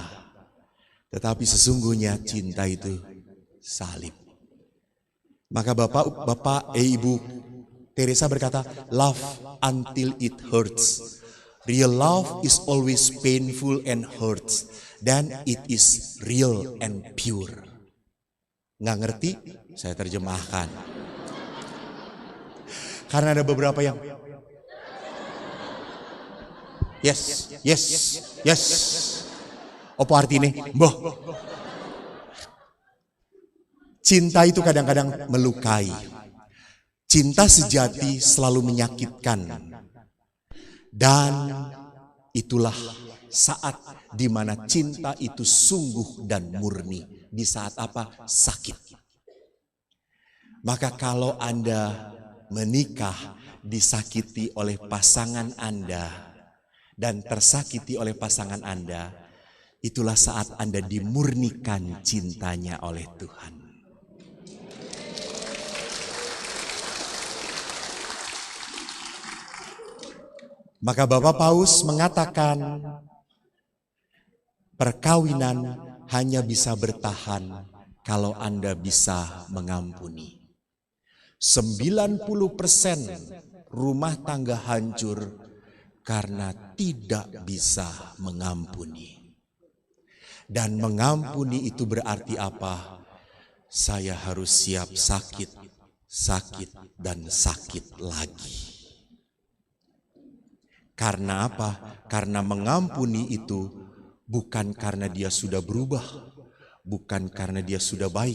Tetapi sesungguhnya cinta itu salib. Maka Ibu Teresa berkata, love until it hurts. Real love is always painful and hurts. Then it is real and pure. Nggak ngerti? Saya terjemahkan. Karena ada beberapa yang yes. Apa artinya? Mbah. Cinta itu kadang-kadang melukai. Cinta sejati selalu menyakitkan. Dan itulah saat di mana cinta itu sungguh dan murni. Di saat apa? Sakit. Maka kalau Anda menikah disakiti oleh pasangan Anda dan tersakiti oleh pasangan Anda, itulah saat Anda dimurnikan cintanya oleh Tuhan. Maka Bapak Paus mengatakan perkawinan hanya bisa bertahan kalau Anda bisa mengampuni. 90% rumah tangga hancur karena tidak bisa mengampuni. Dan mengampuni itu berarti apa? Saya harus siap sakit, dan sakit lagi. Karena apa? Karena mengampuni itu bukan karena dia sudah berubah, bukan karena dia sudah baik,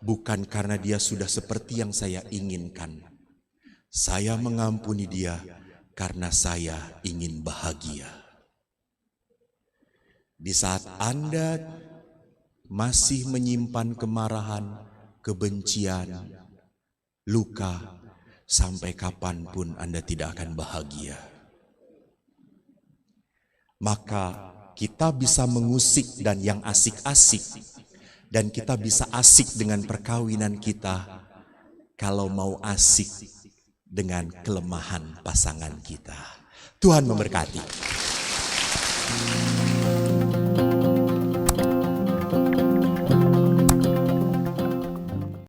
bukan karena dia sudah seperti yang saya inginkan. Saya mengampuni dia karena saya ingin bahagia. Di saat Anda masih menyimpan kemarahan, kebencian, luka, sampai kapanpun Anda tidak akan bahagia. Maka kita bisa mengusik dan yang asik-asik. Dan kita bisa asik dengan perkawinan kita kalau mau asik dengan kelemahan pasangan kita. Tuhan memberkati.